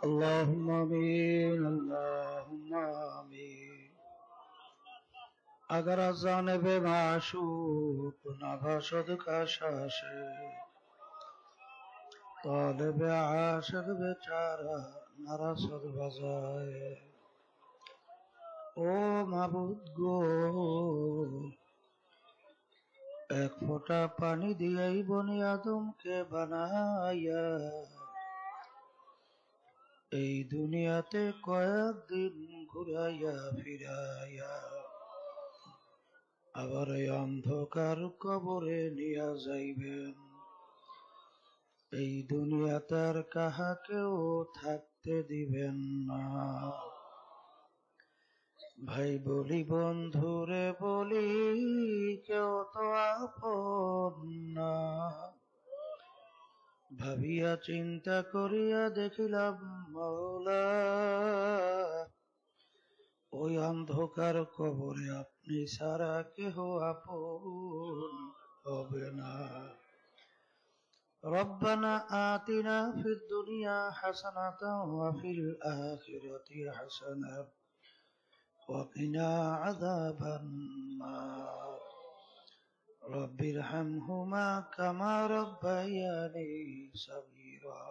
اللهم آمین اللهم آمین. اگر از جانب معشوق نباشد کشش طالب عاشق বেচারা نرسد بجائے. ও মাবুদ গো, এক ফোঁটা পানি দিয়েই বনি আদমকে বানাইয়া এই দুনিয়াতে কয়েকদিন ঘুরাইয়া ফিরাইয়া আবার এই অন্ধকার কবরে নিয়া যাইবেন. এই দুনিয়াতে আর কাহাকেও থাকতে দিবেন না. ভাই বলি বন্ধুরে বলি, কেউ তো আপন না. ভাবিয়া চিন্তা করিয়া দেখিলাম মওলা, ওই অন্ধকার কবরে আপনি ছাড়া কেহ আপন হবে না. রব্বানা আতিনা ফিদ দুনিয়া হাসানাতাও ওয়া ফিল আখিরাতি হাসানাতাও ওয়া কিনা আযাবান নার. রব্বিরহামহুমা কামা রাব্বায়ানি সাগীরা.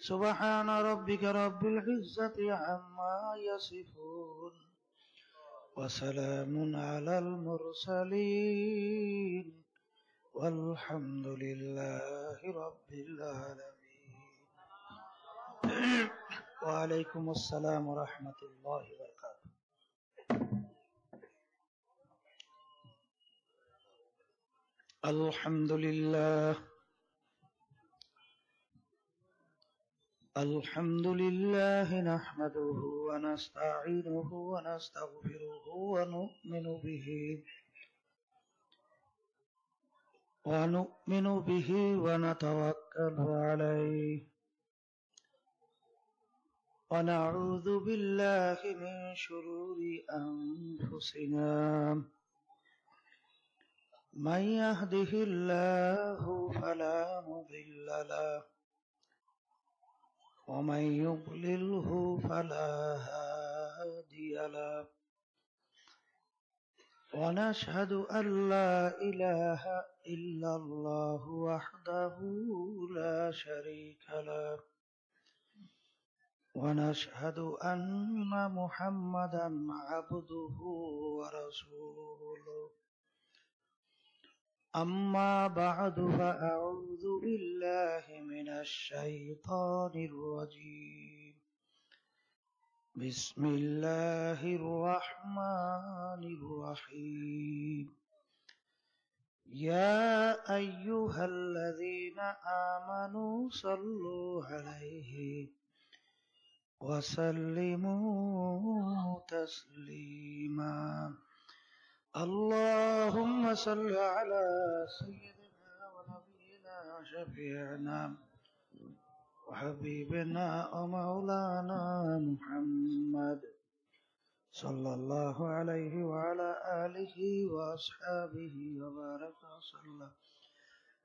সুবহান রাব্বিকা রাব্বিল ইজ্জাতি আম্মা ইয়াসিফুন ওয়া সালামুন আলাল মুরসালিন ওয়ালহামদুলিল্লাহি রাব্বিল আলামিন. ওয়া আলাইকুমুস সালাম ওয়া রাহমাতুল্লাহি ওয়া বারাকাতুহু. আলহামদুলিল্লাহ আলহামদুলিল্লাহ নাহমাদুহু ওয়া নাস্তাঈনুহু ওয়া নাস্তাগফিরুহু ওয়া নু'মিনু বিহি ওয়া নাতাওয়াক্কালু আলাইহি ওয়া নাউযু বিল্লাহি মিন শুরুরি আনফুসিনা. মান ইয়াহদিহিল্লাহু ফালা মুদিল্লা লাহু ومن يضلله فلا هادي له. ونشهد أن لا إله إلا الله وحده لا شريك له. ونشهد أن محمدا عبده ورسوله. أما بعد فأعوذ بالله من الشيطان الرجيم. بسم الله الرحمن الرحيم. يا أيها الذين آمنوا صلوا عليه وسلموا تسليما. اللهم صل على سيدنا ونبينا شفيعنا وحبيبنا ومولانا محمد صلى الله عليه وعلى آله وأصحابه وبارك وسلم.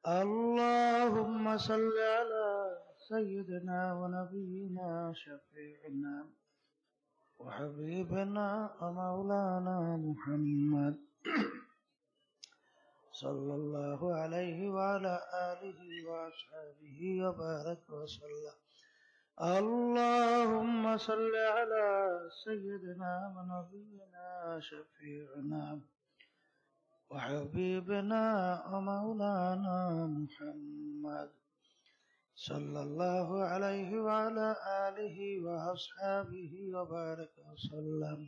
اللهم صل على سيدنا ونبينا شفيعنا وحبيبنا ومولانا محمد صلى الله عليه وعلى آله وأصحابه وبارك وسلم. اللهم صل على سيدنا ونبينا شفيعنا وحبيبنا ومولانا محمد صلى الله عليه وعلى آله وأصحابه وبارك وسلم.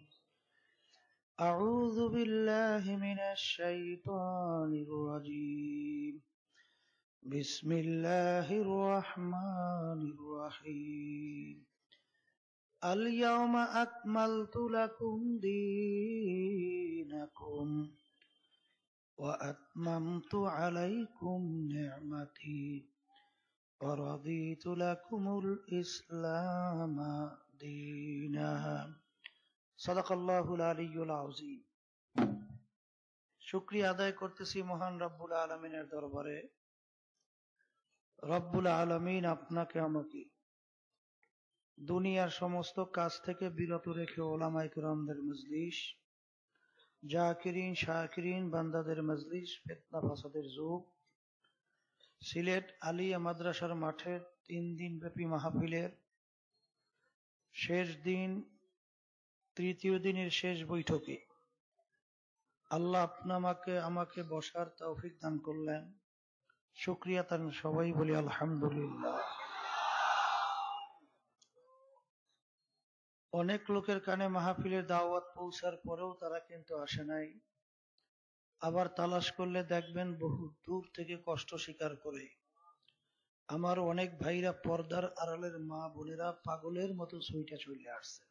أعوذ بالله من الشيطان الرجيم. بسم الله الرحمن الرحيم. اليوم أكملت لكم دينكم وأتممت عليكم نعمتي ورضيت لكم الإسلام دينا. صدق الله العلي العظيم. শুকরিয়া আদায় করতেছি মহান রব্বুল আলামিনের দরবারে। রব্বুল আলামিন আপনাকে আমাকে দুনিয়ার সমস্ত কাজ থেকে বিরত রেখে ওলামায়ে কেরামদের মজলিস, জাকিরিন শাকিরিন বান্দাদের মজলিস, ফিতনা ফাসাদের যুগ, সিলেট আলিয়া মাদ্রাসার মাঠের 3 দিন ব্যাপী মাহফিলের শেষ দিন, তৃতীয় দিনের শেষ বৈঠকে আল্লাহ আমাকে বসার তৌফিক দান করলেন। শুকরিয়া তার সবাই বলি আলহামদুলিল্লাহ। অনেক লোকের কানে মাহফিলের দাওয়াত পৌঁছার পরেও তারা কিন্তু আসে নাই। আবার তালাশ করলে দেখবেন বহু দূর থেকে কষ্ট স্বীকার করে আমার অনেক ভাইরা, পর্দার আড়ালের মা বোনেরা পাগলের মতো ছুটে চলে আসছে।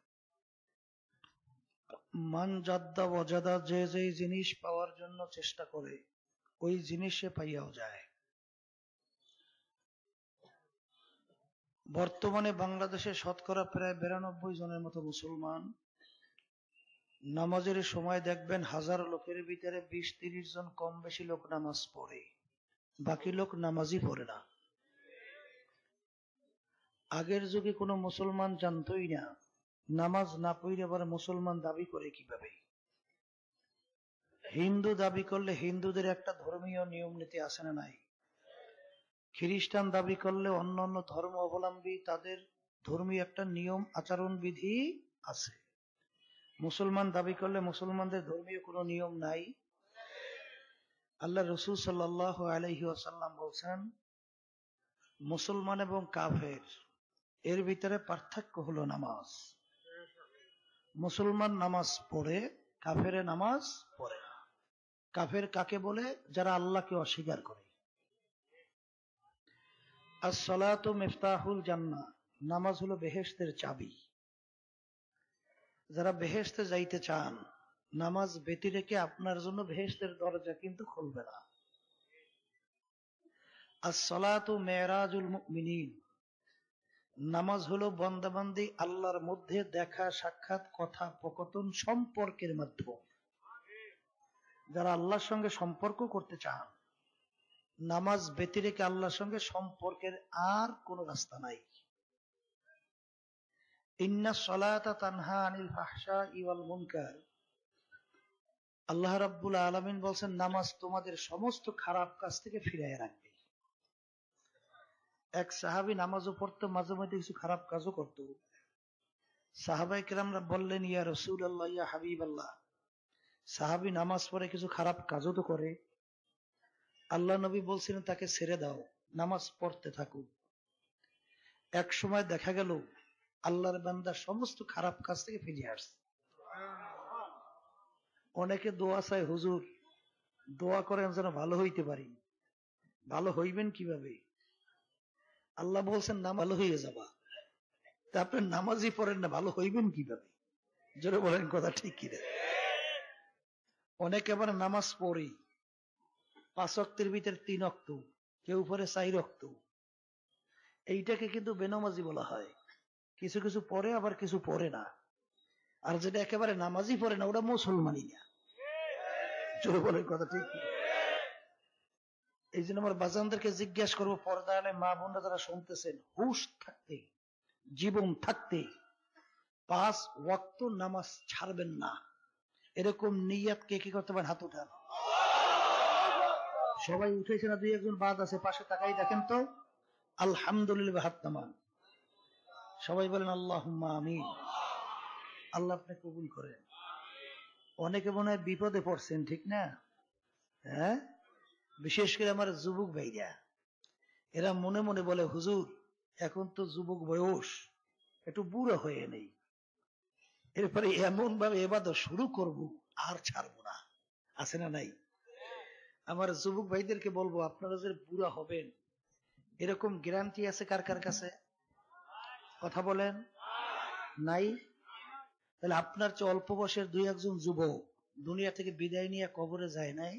মান জাদ্দা ওয়াজাদা, যে যেই জিনিস পাওয়ার জন্য চেষ্টা করে ওই জিনিস সে পাইয়াও যায়। বর্তমানে বাংলাদেশে শতকরা প্রায় 92 জনের মতো মুসলমান। নামাজের সময় দেখবেন 1000 লোকের ভিতরে 20-30 জন কম বেশি লোক নামাজ পড়ে, বাকি লোক নামাজই পড়ে না। আগের যুগে কোনো মুসলমান জানতই না নামাজ না পড়ে আবার মুসলমান দাবি করে কিভাবে। হিন্দু দাবি করলে হিন্দুদের একটা ধর্মীয় নিয়ম নীতি আছে না নাই? খ্রিস্টান দাবি করলে অন্যান্য ধর্ম অবলম্বী তাদের ধর্মীয় একটা নিয়ম আচরণ বিধি আছে। মুসলমান দাবি করলে মুসলমানদের ধর্মীয় কোনো নিয়ম নাই। আল্লাহ রাসূল সাল্লাল্লাহু আলাইহি ওয়াসাল্লাম বলছেন, মুসলমান এবং কাফের এর ভিতরে পার্থক্য হলো নামাজ। মুসলমান নামাজ পড়ে, কাফের নামাজ পড়ে না। কাফের কাকে বলে? যারা আল্লাহকে অস্বীকার করে। আস-সালাতু মিফতাহুল জান্নাহ, নামাজ হলো বেহেশতের চাবি। যারা বেহেশতে যাইতে চান, নামাজ ব্যতি রেখে আপনার জন্য বেহেশতের দরজা কিন্তু খুলবে না। আস-সালাতু মিরাজুল মুমিনিন, নামাজ হলো বান্দাবান্দি আল্লাহর মধ্যে দেখা সাক্ষাৎ কথোপকথন সম্পর্কের মাধ্যম। যারা আল্লাহর সঙ্গে সম্পর্ক করতে চান, নামাজ ব্যতি রেখে আল্লাহর সঙ্গে সম্পর্কের আর কোন রাস্তা নাই। ইন্নাস সালাতা তানহা আনিল ফাহশাই ওয়াল মুনকার, আল্লাহ রাব্বুল আলামিন বলছেন নামাজ তোমাদের সমস্ত খারাপ কাজ থেকে ফিরিয়ে রাখবে। এক সাহাবী নামাজও পড়তো, মাঝে মাঝে কিছু খারাপ কাজও করত। সাহাবায়ে কেরামরা বললেন, ইয়া রাসূলুল্লাহ, ইয়া হাবিবাল্লাহ, সাহাবী নামাজ পড়ে কিছু খারাপ কাজও তো করে। আল্লাহ নবী বলছিলেন তাকে ছেড়ে দাও, নামাজ পড়তে থাকুক। এক সময় দেখা গেল আল্লাহর বান্দা সমস্ত খারাপ কাজ থেকে ফিরে আসছে। অনেকে দোয়া চায়, হুজুর দোয়া করেন যেন ভালো হইতে পারি। ভালো হইবেন কিভাবে? আল্লাহ বলছেন না ভালো হইয়া যাবা, তা আপনি নামাজই পড়েন না, ভালো হইবেন কিভাবে? জোরে বলেন কথা ঠিক কিনা? অনেকে আবার নামাজ পড়ে 5 ওয়াক্তের ভিতরে 3 ওয়াক্ত, কেউ পড়ে 4 ওয়াক্ত। এইটাকে কিন্তু বেনামাজি বলা হয়। কিছু কিছু পড়ে, আবার কিছু পড়ে না। আর যেটা একেবারে নামাজই পড়ে না, ওটা মুসলমানই না। জোরে বলেন কথা ঠিক কিনা? এই জন্য আমার বাজানদেরকে জিজ্ঞাসা করবো, পর্দায় মা বোনরা যারা শুনতেছেন, হুশ থাকতে, জীবন থাকতে 5 ওয়াক্ত নামাজ ছাড়বেন না। এরকম নিয়ত কে কি করতে পারেন? হাত উঠান। সবাই উঠেছে না? 2-1 বাদ আছে, পাশে তাকাই দেখেন তো। আলহামদুলিল্লাহ, হাত নামান। সবাই বলেন আল্লাহুম্মা আমিন। আল্লাহ আপনি কবুল করেন। অনেকে মনে হয় বিপদে পড়ছেন, ঠিক না? হ্যাঁ, বিশেষ করে আমার যুবক ভাইরা, এরা মনে মনে বলে, হুজুর এখন তো যুবক বয়স, একটু বুড়ো হয়ে নেই, এরপরে এমন ভাবে ইবাদত শুরু করব আর ছাড়বো না। আছে না নাই? আমার যুবক ভাইদেরকে বলবো, আপনারা যে বুড়া হবেন এরকম গ্যারান্টি আছে কার কার কাছে? কথা বলেন। নাই? তাহলে আপনার চেয়ে অল্প বয়সের 2-1 জন যুবক দুনিয়া থেকে বিদায় নিয়ে কবরে যায় নাই,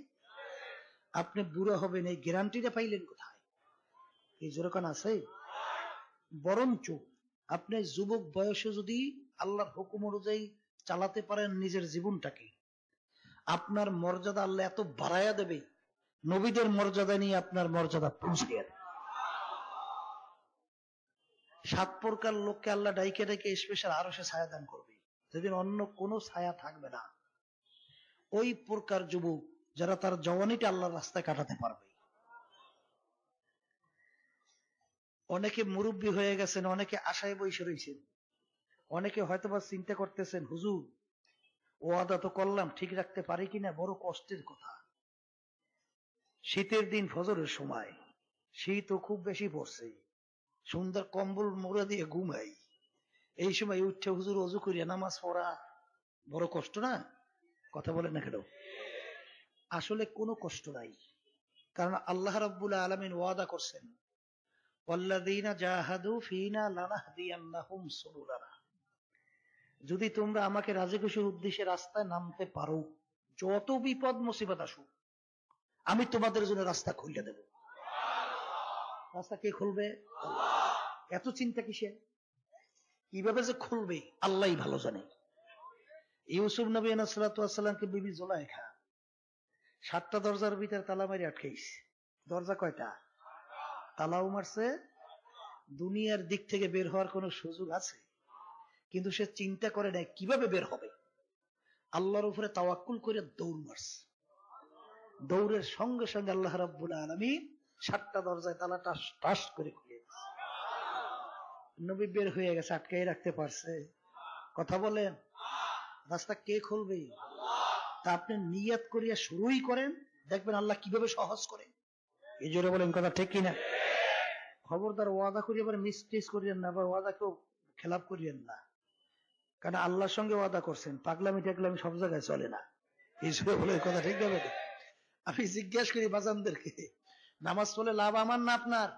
আপনি বুড়া হবেন এই গ্যারান্টিটা পাইলেন কোথায়? এই যেরকম আছে। বরঞ্চ আপনি যুবক বয়সে যদি আল্লাহর হুকুম অনুযায়ী চালাতে পারেন নিজের জীবনটাকে, আপনার মর্যাদা আল্লাহ এত বাড়াইয়া দেবে, নবীদের মর্যাদা নিয়ে আপনার মর্যাদা পৌঁছে দেবে। 7 প্রকার লোককে আল্লাহ ডাইকে ডাইকে স্পেশাল আরো সে ছায়া দান করবে, যেদিন অন্য কোনো ছায়া থাকবে না। ওই প্রকার যুবক যারা তার জওয়ানিটা আল্লাহর রাস্তায় কাটাতে পারবে। অনেকে মুরব্বী হয়ে গেছেন, অনেকে আশায় বসে রয়েছেন, অনেকে হয়তোবা চিন্তা করতেছেন হুজুর ওয়াদা তো করলাম ঠিক রাখতে পারি কিনা, বড় কষ্টের কথা। শীতের দিন ফজরের সময়, শীতও খুব বেশি পড়ছে, সুন্দর কম্বল মোড়া দিয়ে ঘুমাই, এই সময় উঠে হুজুর ওযু করিয়া নামাজ পড়া বড় কষ্ট না? কথা বলেন না কেন? আসলে কোনো কষ্ট নাই, কারণ আল্লাহ রাব্বুল আলামিন ওয়াদা করছেন ওয়াল্লাযীনা জাহাদু ফীনা লানাহদিয়ান্নাহুম সুবুলানা। যদি তোমরা আমাকে রাজি খুশির উদ্দেশ্যে রাস্তায় নামতে পারো, যত বিপদ মুসিবত আসুক আমি তোমাদের জন্য রাস্তা খুলে দেব। রাস্তা কে খুলবে? এত চিন্তা কিসে? কিভাবে যে খুলবে আল্লাহই ভালো জানে। ইউসুফ নবী আলাইহিস সালাতু ওয়াস সালামকে বিবি জুলাইখা 7টা দরজার ভিতরে তালা মারি আটকাইছে। দরজা কয়টা? তালাও মারছে। দুনিয়ার দিক থেকে বের হওয়ার কোনো সুযোগ আছে? কিন্তু সে চিন্তা করে নাই কিভাবে বের হবে, আল্লাহর উপরে তাওয়াক্কুল করে দৌড় মারছে। দৌড়ের সঙ্গে সঙ্গে আল্লাহ রাব্বুল আলামিন 7টা দরজায় তালা টাস টাস করে খুলে দিয়েছে। নবী বের হয়ে গেছে, আটকাই রাখতে পারছে? কথা বলেন, রাস্তা কে খুলবে? তা আপনি নিয়ত করিয়া শুরুই করেন, দেখবেন আল্লাহ কিভাবে সহজ করে। এই জোরে বলেন কথা ঠিক কিনা? খবরদার ওয়াদা করি আবার মিসটেক করিয়েন না, আবার ওয়াদা কেউ খেলাপ করিয়েন না, কারণ আল্লাহর সঙ্গে ওয়াদা করছেন। পাগলামি টাগলামি সব জায়গায় চলে না। এই জোরে বলেন কথা ঠিক হবে। আমি জিজ্ঞাসা করি বাজানদেরকে, নামাজ পড়লে লাভ আমার না আপনার?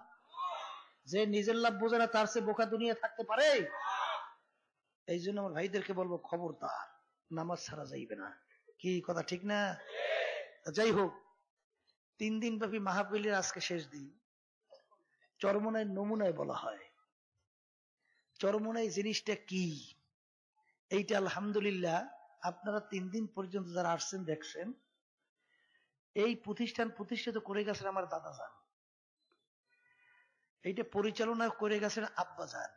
যে নিজের লাভ বোঝে না তার চেয়ে বোকা দুনিয়া থাকতে পারে? এই জন্য আমার ভাইদেরকে বলবো খবরদার, নামাজ ছাড়া যাইবে না। কি কথা ঠিক না? যাই হোক, 3 দিন ব্যাপী মাহফিলের আজকে শেষ দিন। চরমোনাই নমুনায় বলা হয়। চরমোনাই জিনিসটা কি এইটা আলহামদুলিল্লাহ আপনারা 3 দিন পর্যন্ত যারা আসছেন দেখছেন, এই প্রতিষ্ঠান প্রতিষ্ঠিত করে গেছেন আমার দাদা যান, এইটা পরিচালনা করে গেছেন আব্বা যান।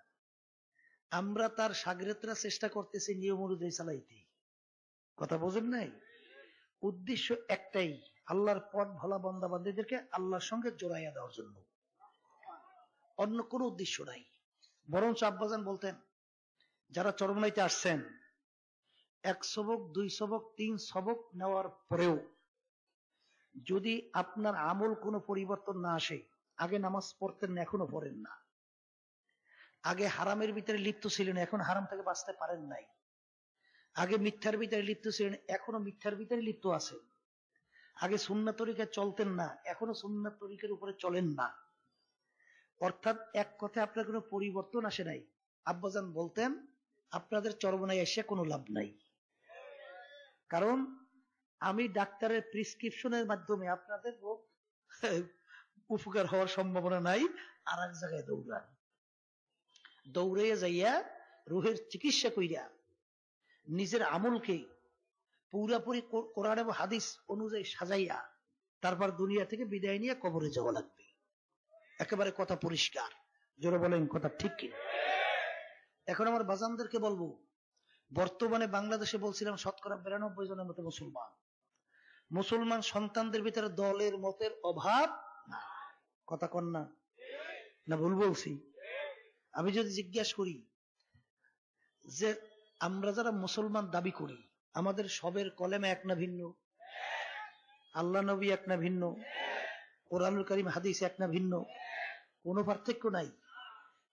আমরা তার শাগরেদরা চেষ্টা করতেছি নিয়ম অনুযায়ী চালাইতে। কথা বোঝেন নাই? উদ্দেশ্য একটাই, আল্লাহর পথ ভোলা বান্দা বান্দীদেরকে আল্লাহর সঙ্গে জোড়াইয়া দেওয়ার জন্য, অন্য কোনো উদ্দেশ্য নাই। বরঞ্চ আব্বাজান বলতেন যারা চরমনাইতে আসছেন 1 সবক 2 সবক 3 সবক নেওয়ার পরেও যদি আপনার আমল কোনো পরিবর্তন না আসে, আগে নামাজ পড়তেন না এখনো পড়েন না, আগে হারামের ভিতরে লিপ্ত ছিলেন এখন হারাম থেকে বাঁচতে পারেন নাই, আগে মিথ্যার ভিতরে লিপ্ত ছিলেন এখনো মিথ্যার ভিতরে লিপ্ত আছেন, আগে সুন্নাত তরিকায় চলতেন না এখনো সুন্নাত তরিকার উপরে চলেন না, অর্থাৎ এক কথায় আপনার কোনো পরিবর্তন আসে নাই, আব্বাজান বলতেন আপনাদের চরমনায় এসে কোনো লাভ নাই। কারণ আমি ডাক্তারের প্রেসক্রিপশনের মাধ্যমে আপনাদের রোগ উপকার হওয়ার সম্ভাবনা নাই, আর এক জায়গায় দৌড়ান, দৌড়ে যাইয়া রোহের চিকিৎসা কইরা নিজের আমলকে পুরাপুরি কোরআন এবং হাদিস অনুযায়ী সাজাইয়া তারপর দুনিয়া থেকে বিদায় নিয়ে কবরে যাওয়া লাগবে। একেবারে কথা পরিষ্কার। জোরে বলেন কথা ঠিক কিনা? এখন আমার বাজানদেরকে বলবো, বর্তমানে বাংলাদেশে বলছিলাম 92% জনের মতো মুসলমান। মুসলমান সন্তানদের ভিতরে দলের মতের অভাব না। কথা কন না? না ভুল বলছি? আমি যদি জিজ্ঞাসা করি যে আমরা যারা মুসলমান দাবি করি আমাদের সবের কলেমা এক না ভিন্ন? আল্লাহ নবী এক না ভিন্ন? কোরআনুল কারীম হাদিস এক না ভিন্ন? কোনো পার্থক্য নাই।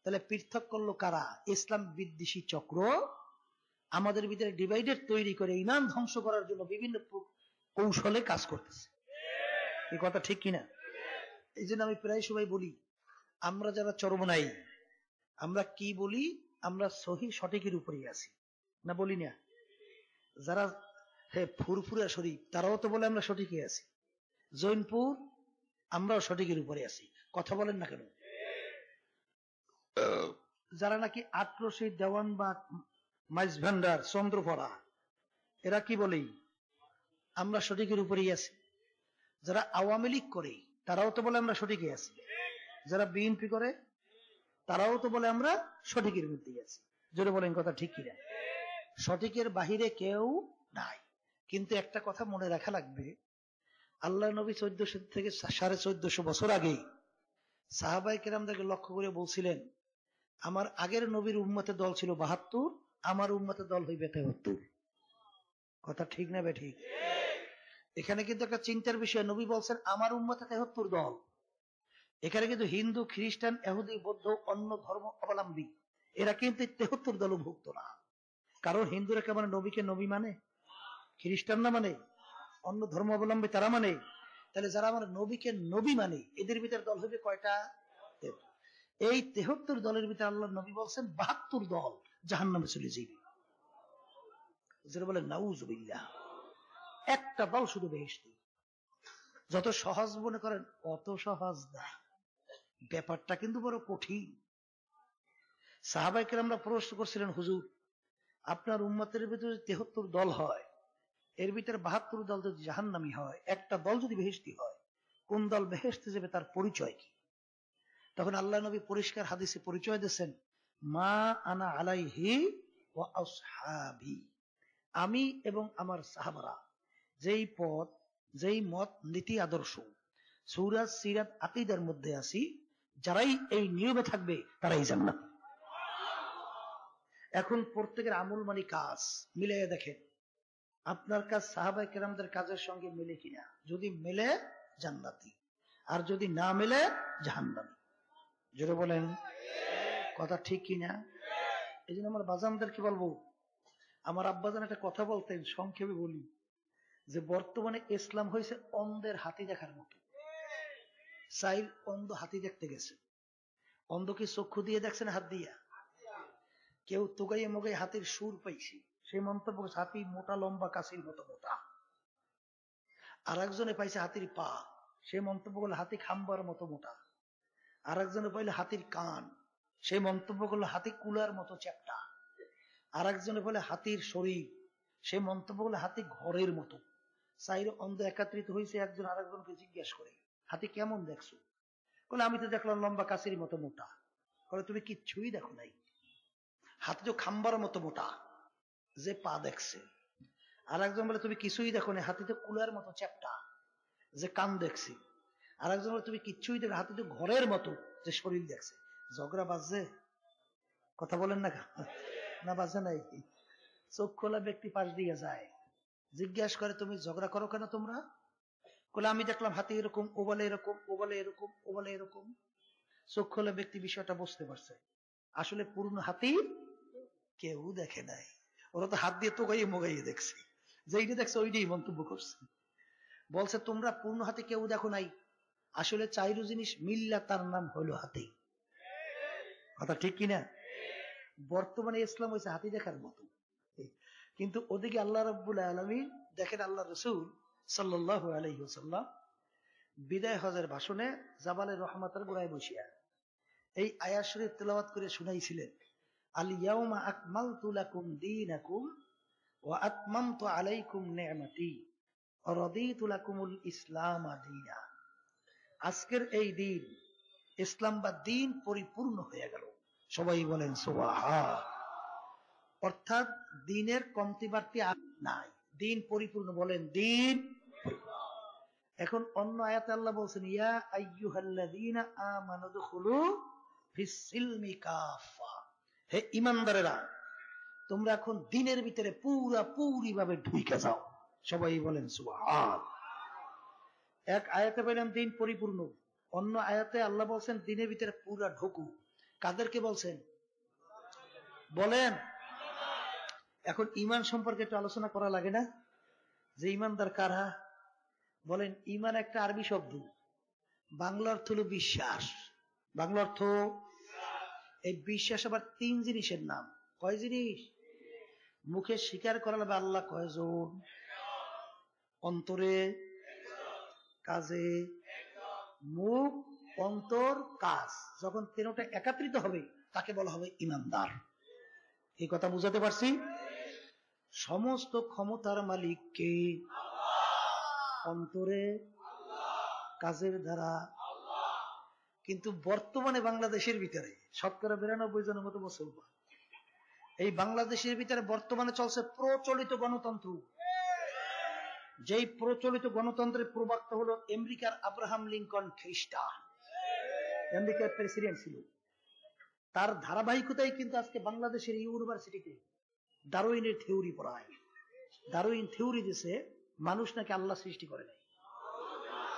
তাহলে পৃথক করলো কারা? ইসলাম বিদ্বেষী চক্র আমাদের ভিতরে ডিভাইডেড তৈরি করে ইমান ধ্বংস করার জন্য বিভিন্ন কৌশলে কাজ করতেছে। এই কথা ঠিক কিনা? এই জন্য আমি প্রায় সবাই বলি, আমরা যারা চরমনাই আমরা কি বলি? আমরা সহি সঠিকের উপরেই আছি না বলি না? যারা ফুরফুরা শরীফ তারাও তো বলে আমরা সঠিকই আছি, জৈনপুর আমরাও সঠিকের উপরে আছি। কথা বলেন না কেন? যারা নাকি আটরশি দেওয়ান বা মাইজ ভান্ডার চন্দ্রপড়া এরা কি বলে? আমরা সঠিকের উপরেই আছি। যারা আওয়ামী লীগ করে তারাও তো বলে আমরা সঠিকই আছি। যারা বিএনপি করে তারাও তো বলে আমরা সঠিকের মধ্যেই আছি। জোরে বলেন কথা ঠিক কিনা? সঠিকের বাহিরে কেউ নাই। কিন্তু একটা কথা মনে রাখা লাগবে, আল্লাহ নবী 1400 থেকে 1450 বছর আগে সাহাবায়ে কেরামদেরকে লক্ষ্য করে বলছিলেন, আমার আগের নবীর উম্মতের দল ছিল 72, আমার উম্মতের দল হইবে 73। কথা ঠিক না বেঠিক? এখানে কিন্তু একটা চিন্তার বিষয়, নবী বলছেন আমার উম্মতে 73 দল। এখানে কিন্তু হিন্দু, খ্রিস্টান, ইহুদি, বৌদ্ধ, অন্য ধর্ম অবলম্বী এরা কিন্তু 73 দলভুক্ত না। কারণ হিন্দুরা কে মানে নবীকে নবী মানে, খ্রিস্টান না মানে, অন্য ধর্ম অবলম্বী তারা মানে। তাহলে যারা আমার নবীকে নবী মানে এদের ভিতরে দল হবে কয়টা? এই 73 দলের ভিতরে আল্লাহ নবী বলছেন 72 দল জাহান্নামে চলে যাবে। যারা বলে নাউজুবিল্লাহ, একটা দল শুধু বেহেশতি। যত সহজ মনে করেন অত সহজ না, ব্যাপারটা কিন্তু বড় কঠিন। সাহাবায়ে কেরামরা প্রশ্ন করছিলেন, হুজুর আপনার উম্মতের ভিতরে 73 দল হয়, এর ভিতরে 72 দল যদি জাহান্নামী হয়, একটা দল যদি বেহেশতি হয়, কোন দল বেহেশতে যাবে তার পরিচয় কি? তখন আল্লাহ নবী পরিষ্কার হাদিসে পরিচয় দিয়েছেন, মা আনা আলাইহি ওয়া আসহাবি, আমি এবং আমার সাহাবারা যেই পথ, যেই মত, নীতি, আদর্শ, সূরা সিরাত, আকীদার মধ্যে আছি, যারাই এই নিয়মে থাকবে তারাই জান্নাত। এখন প্রত্যেকের আমল মানে কাজ মিলিয়ে দেখেন, আপনার কাজ সাহাবায়ে কেরামদের কাজের সঙ্গে মিলে কিনা। যদি মেলে জান্নাতি, আর যদি না মেলে জাহান্নামী। জোরে বলেন কথা ঠিক কিনা? এই জন্য আমার বাজানদেরকে বলবো, আমার আব্বাজান একটা কথা বলতেন, সংক্ষেপে বলি, যে বর্তমানে ইসলাম হয়েছে অন্ধের হাতি দেখার মতো। সাইল অন্ধ হাতি দেখতে গেছে, অন্ধ কি চক্ষু দিয়ে দেখছেন হাত দিয়া? কেউ তোগাইয়ে মোগাই হাতির সুর পাইছে, সেই মন্তব্য করছে হাতি মোটা লম্বা কাশির মতো মোটা। আর একজনে পাইছে হাতির পা, সে মন্তব্য করলো হাতি খাম্বার মতো মোটা। আর একজনে পাইলে হাতির কান, সে মন্তব্য করলো হাতি কুলার মতো চ্যাপ্টা। আর একজনে বলে হাতির শরীর, সে মন্তব্য করলো হাতি ঘরের মতো। চাইরে অন্ধ একত্রিত হয়েছে, একজন আরেকজনকে জিজ্ঞাসা করে হাতি কেমন দেখছো? বলে আমি তো দেখলাম লম্বা কাশির মতো মোটা। বলে তুমি কিচ্ছুই দেখো নাই, হাতি তো খাম্বার মতো মোটা, যে পা দেখছে। আর একজন বলে তুমি কিছুই দেখো না, হাতি তো কুলার মতো চ্যাপ্টা, যে কান দেখছে। আর একজন বলে তুমি কিচ্ছুই দেখো, হাতি তো ঘরের মতো, যে শরীর দেখছে। ঝগড়া বাজছে? কথা বলেন না, না বাজে নাই? চোখ খোলা ব্যক্তি পাশ দিয়ে যায়, জিজ্ঞাসা করে তুমি ঝগড়া করো কেন তোমরা? বলে আমি দেখলাম হাতি এরকম, ও বলে এরকম, ও বলে এরকম, ও বলে এরকম। চোখ খোলা ব্যক্তি বিষয়টা বুঝতে পারছে, আসলে পূর্ণ হাতি কেউ দেখে নাই, ওরা তো হাত দিয়ে তোগাইয়ে মোগাইয়ে দেখছে, যেইটা দেখছে ওইটাই মন্তব্য করছে। বলছে তোমরা পূর্ণ হাতি কেউ দেখো নাই, আসলে চাইরু জিনিস মিল্লা, তার নাম হলো হাতি। কথা ঠিক কিনা? বর্তমানে ইসলাম হয়েছে হাতি দেখার মতো, কিন্তু ওদিকে আল্লাহ রাব্বুল আলামিন দেখেন, আল্লাহ রাসূল সাল্লাল্লাহু আলাইহি ওয়াসাল্লাম বিদায় হজের ভাষণে জাবালে রহমাতের গোড়ায় বসিয়া এই আয়াত শরীফ তেলাওয়াত করে শুনাইছিলেন, আল ইয়াউমা আকমালতু লাকুম দীনাকুম ওয়া আতমামতু আলাইকুম নি'মাতি ওয়া রাদিতু লাকুমুল ইসলাম দীনা। আজকের এই দিন, ইসলাম বা দিন পরিপূর্ণ হয়ে গেল। সবাই বলেন সুবহান। অর্থাৎ দিনের কমতি বাড়তি আর নাই, দিন পরিপূর্ণ। বলেন দিন। এখন অন্য আয়াতে আল্লাহ বলছেন, ইয়া আইয়ুহাল্লাযীনা আমানু দুখুলু ফিস সিলমি কাফা, হে ঈমানদারেরা তোমরা এখন দিনের ভিতরে পুরোপুরি ভাবে ঢুকে যাও। সবাই বলেন সুবহান। এক আয়াতে বললেন দিন পরিপূর্ণ, অন্য আয়াতে আল্লাহ বলছেন দিনের ভিতরে পুরা ঢুকু। কাদেরকে বলছেন বলেন? এখন ঈমান সম্পর্কে একটু আলোচনা করা লাগে না, যে ঈমানদার কারা? বলেন ঈমান একটা আরবি শব্দ, বাংলা অর্থ হলো বিশ্বাস। বাংলা অর্থ, এই বিশ্বাস আবার তিন জিনিসের নাম। কয় জিনিস? মুখে স্বীকার করা লাগবে আল্লাহ কয়জন, অন্তরে, কাজে। মুখ, অন্তর, কাজ যখন তিনটা একত্রিত হবে তাকে বলা হবে ঈমানদার। এই কথা বুঝাতে পারছি? সমস্ত ক্ষমতার মালিক কে? অন্তরে, কাজের দ্বারা। কিন্তু বর্তমানে বাংলাদেশের ভিতরে 92% মতো মুসলমান। এই বাংলাদেশের ভিতরে বর্তমানে চলছে প্রচলিত গণতন্ত্র। যেই প্রচলিত গণতন্ত্রের প্রবক্তা হলো আমেরিকার আব্রাহাম লিঙ্কন খ্রিস্টান, আমেরিকার প্রেসিডেন্ট ছিল। তার ধারাবাহিকতায় কিন্তু আজকে বাংলাদেশের ইউনিভার্সিটিতে ডারউইনের থিওরি পড়ায়। ডারউইন থিওরি দিছে মানুষ নাকি আল্লাহ সৃষ্টি করে নাই।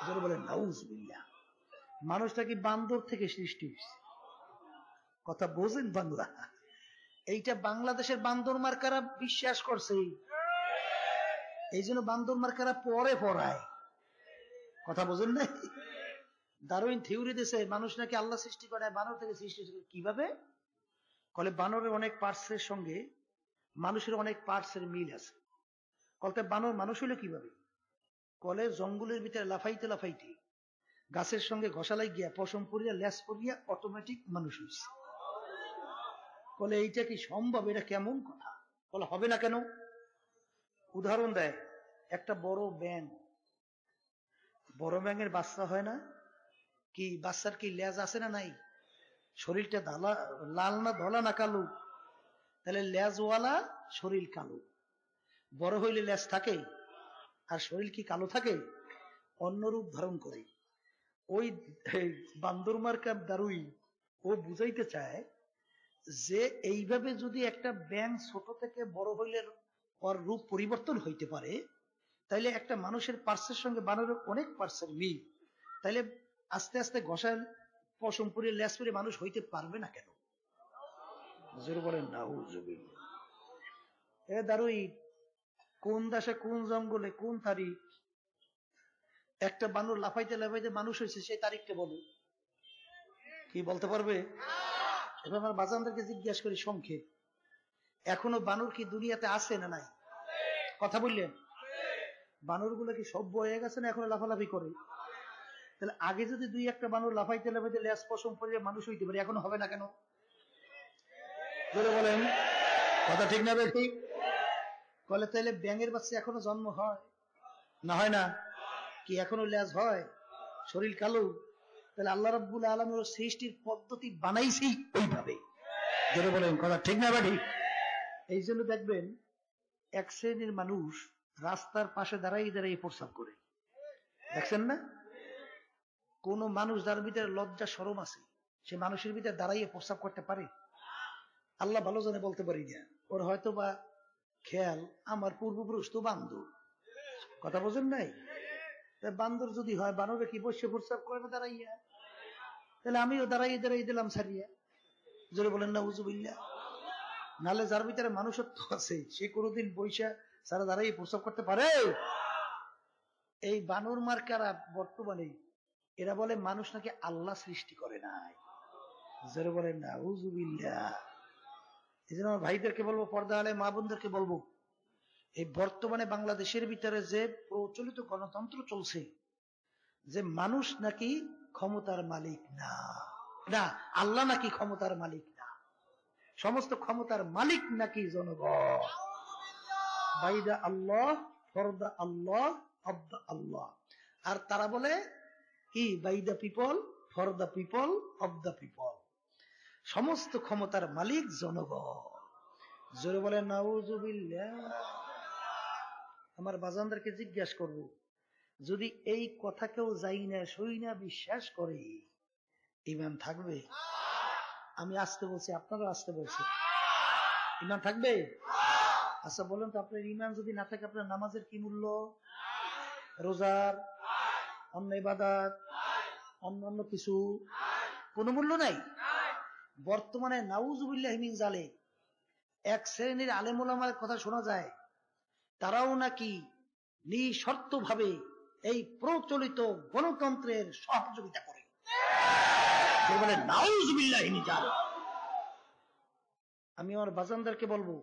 যারা বলেন নাউজুবিল্লাহ, মানুষ নাকি বান্দর থেকে সৃষ্টি হয়েছে। কথা বোঝেন বাংলা? এইটা বাংলাদেশের বান্দর মার্কারা বিশ্বাস করছে, এই জন্য বান্দর মার্কারা পরে পড়ায়। কথা বোঝেন না? ডারউইন থিওরি দিছে মানুষ নাকি আল্লাহ সৃষ্টি করে, বানর থেকে সৃষ্টি হয়েছে। কিভাবে? কলে বানরের অনেক পার্টসের সঙ্গে মানুষের অনেক পার্টসের মিল আছে। কলতে বানর মানুষ হইলো কিভাবে? কলে জঙ্গলের ভিতরে লাফাইতে লাফাইতে গাছের সঙ্গে ঘষালাই গিয়া পশম পরিয়া লেস পরিয়া অটোমেটিক মানুষ হয়েছে। বলে এইটা কি সম্ভব? এটা কেমন কথা? বলে হবে না কেন? উদাহরণ দেয়, একটা বড় ব্যাঙ, বড় ব্যাঙের বাচ্চা হয় না কি? বাচ্চার কি লেজ আছে না নাই? শরীরটা লাল না ধলা না কালো? তাহলে লেজওয়ালা শরীর কালো। বড় হইলে লেজ থাকে আর শরীর কি কালো থাকে? অন্য রূপ ধারণ করে। ওই বান্দর মার্কা ডারউইন ও বুঝাইতে চায় যে এইভাবে যদি একটা ব্যাঙ ছোট থেকে বড় হইলে ওর রূপ পরিবর্তন হইতে পারে, তাইলে একটা মানুষের পার্সের সঙ্গে বানরের অনেক পার্সের মিল, তাইলে আস্তে আস্তে ঘষায় পশম পরিয়ে লেজ পরিয়ে মানুষ হইতে পারবে না কেন? বলেন নাউজুবিল্লাহ। এ ডারউইন কোন দেশে কোন জঙ্গলে কোন তারিখ একটা বানর লাফাইতে লাফাইতে মানুষ হয়েছে, সেই তারিখটা বলো। কি বলতে পারবে? এবার আমার বাজানদেরকে জিজ্ঞাসা করি সংক্ষেপ, এখনো বানর কি দুনিয়াতে আছে না নাই? কথা বললেন? বানর গুলো কি সভ্য হয়ে গেছে না এখনো লাফালাফি করে? তাহলে আগে যদি দুই একটা বানর লাফাইতে লাফাইতে লেজ পশম পরে মানুষ হইতে পারে, এখনো হবে না কেন? বলেন কথা ঠিক না ঠিক? বলে তাহলে ব্যাঙের বাচ্চা এখনো জন্ম হয় না? হয় না? কি এখনো লেজ হয়? শরীর কালো? তাহলে আল্লাহ রাব্বুল আলামিন সৃষ্টির পদ্ধতি বানাইছি ওইভাবে। যেটা বলেন কথা ঠিক না ঠিক? এই জন্য দেখবেন এক শ্রেণীর মানুষ রাস্তার পাশে দাঁড়াই দাঁড়াই প্রস্রাব করে, দেখছেন না? কোন মানুষ যার ভিতরে লজ্জা শরম আছে সে মানুষের ভিতরে দাঁড়াইয়ে প্রস্রাব করতে পারে? আল্লাহ ভালো জানে, বলতে পারি না। ওর হয়তো বা খেয়াল আমার পূর্বপুরুষ তো বান্দর। কথা বোঝেন নাই? বান্দর যদি হয়, বানরে কি বসে প্রস্রাব করে না দাঁড়াইয়া? তাহলে আমিও দাঁড়াইয়ে দাঁড়াই দিলাম ছাড়িয়া। জোরে বলেন নাউজুবিল্লাহ। নালে যার ভিতরে মানুষত্ব আছে সে কোনোদিন বৈশা সারা দাঁড়াইয়ে প্রস্রাব করতে পারে? এই বানর মার্কারা বর্তমানে এরা বলে মানুষ নাকি আল্লাহ সৃষ্টি করে নাই। জোরে বলেন নাউজুবিল্লাহ। এই জন্য আমার ভাইদেরকে বলবো, পর্দা আলে মা বোনদেরকে বলবো, এই বর্তমানে বাংলাদেশের ভিতরে যে প্রচলিত গণতন্ত্র চলছে, যে মানুষ নাকি ক্ষমতার মালিক না, না আল্লাহ নাকি ক্ষমতার মালিক না, সমস্ত ক্ষমতার মালিক নাকি জনগণ। বাইদা আল্লাহ ফরদা আল্লাহ অব আল্লাহ। আর তারা বলে কি? By the people for the people of the people. সমস্ত ক্ষমতার মালিক জনগণ। জোরে বলে নাউজুবিল্লাহ। আমার বাজানদেরকে জিজ্ঞাসা করব, যদি এই কথা কেউ যাই না সই না বিশ্বাস করে, ঈমান থাকবে? আমি আসতে বলছি, আপনারা আসতে বলছেন, ঈমান থাকবে? আচ্ছা বলেন তো, আপনার ঈমান যদি না থাকে আপনার নামাজের কি মূল্য? রোজার, অন্য ইবাদত, অন্যান্য কিছু কোনো মূল্য নাই? বর্তমানে নাউজুবিল্লাহ মিন যালিক এক শ্রেণীর আলেম ওলামার কথা শোনা যায়, তারাও নাকি নিঃশর্ত ভাবে এই প্রচলিত গণতন্ত্রের সহযোগিতা করে। বলে নাউজুবিল্লাহ মিন যালিক। আমি আমার বাজানদেরকে বলবো,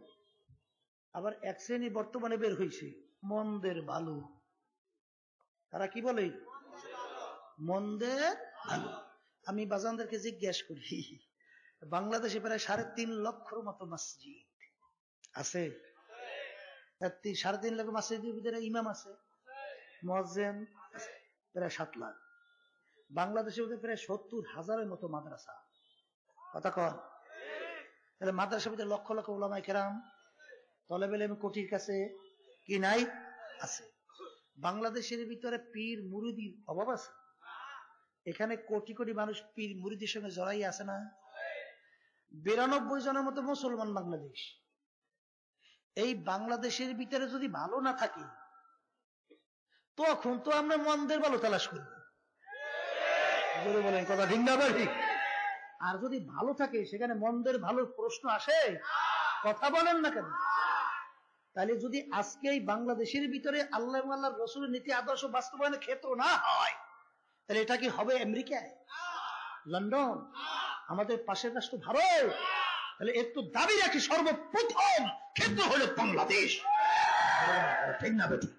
আবার এক শ্রেণী বর্তমানে বের হয়েছে মন্দের ভালো। তারা কি বলে? মন্দের ভালো। আমি বাজানদেরকে জিজ্ঞাসা করি, বাংলাদেশে প্রায় 3.5 লক্ষের মতো মসজিদ আছে। 3.5 লক্ষ মসজিদের ভিতরে ইমাম আছে, মুয়াজ্জিন প্রায় 7 লাখ। বাংলাদেশের মধ্যে প্রায় 70,000-এর মতো মাদ্রাসা। কথা কন? তাহলে মাদ্রাসার মধ্যে লক্ষ লক্ষ উলামায়ে কেরাম, তলেবে ইলম কোটির কাছে কি নাই? আছে। বাংলাদেশের ভিতরে পীর মুরিদির অভাব আছে? এখানে কোটি কোটি মানুষ পীর মুরিদির সঙ্গে জড়াই আছে না? 92 জনের মতো মুসলমান বাংলাদেশ। এই বাংলাদেশের ভিতরে যদি ভালো না থাকে তখন তো আমরা মন্দের ভালো তালাশ করব। বলেন কথা ঠিক না ভাই? আর যদি ভালো থাকে সেখানে মন্দের ভালোর প্রশ্ন আসে? কথা বলেন না কেন? তাহলে যদি আজকে এই বাংলাদেশের ভিতরে আল্লাহ এবং আল্লাহর রাসূলের নীতি আদর্শ বাস্তবায়নের ক্ষেত্র না হয়, তাহলে এটা কি হবে আমেরিকায়, লন্ডন, আমাদের পাশের রাষ্ট্র ভারত? তাহলে এর তো দাবি রাখি সর্বপ্রথম ক্ষেত্র হলো বাংলাদেশ। ঠিক না বেটি?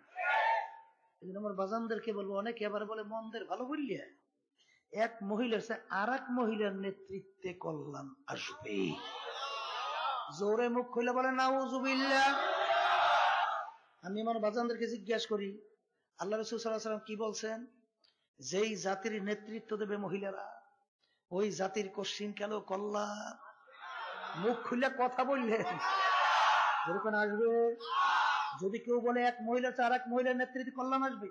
আমার বাজানদেরকে বলবো, অনেকে আবার বলে মন্দের ভালো বললে এক মহিলার আর এক মহিলার নেতৃত্বে কল্যাণ আসবে। জোরে মুখ খুলে বলে নাউজুবিল্লাহ। আমি আমার বাজানদেরকে জিজ্ঞাসা করি, আল্লাহ রাসূল সাল্লাল্লাহু আলাইহি ওয়াসাল্লাম কি বলছেন? যেই জাতির নেতৃত্ব দেবে মহিলারা, ওই জাতির কশ্চিন কালো কল্যাণ। মুখ খুলে কথা বললেন যেরকম আসবে। যদি কেউ বলে এক মহিলা আর এক মহিলার নেতৃত্বে কল্যাণ আসবে,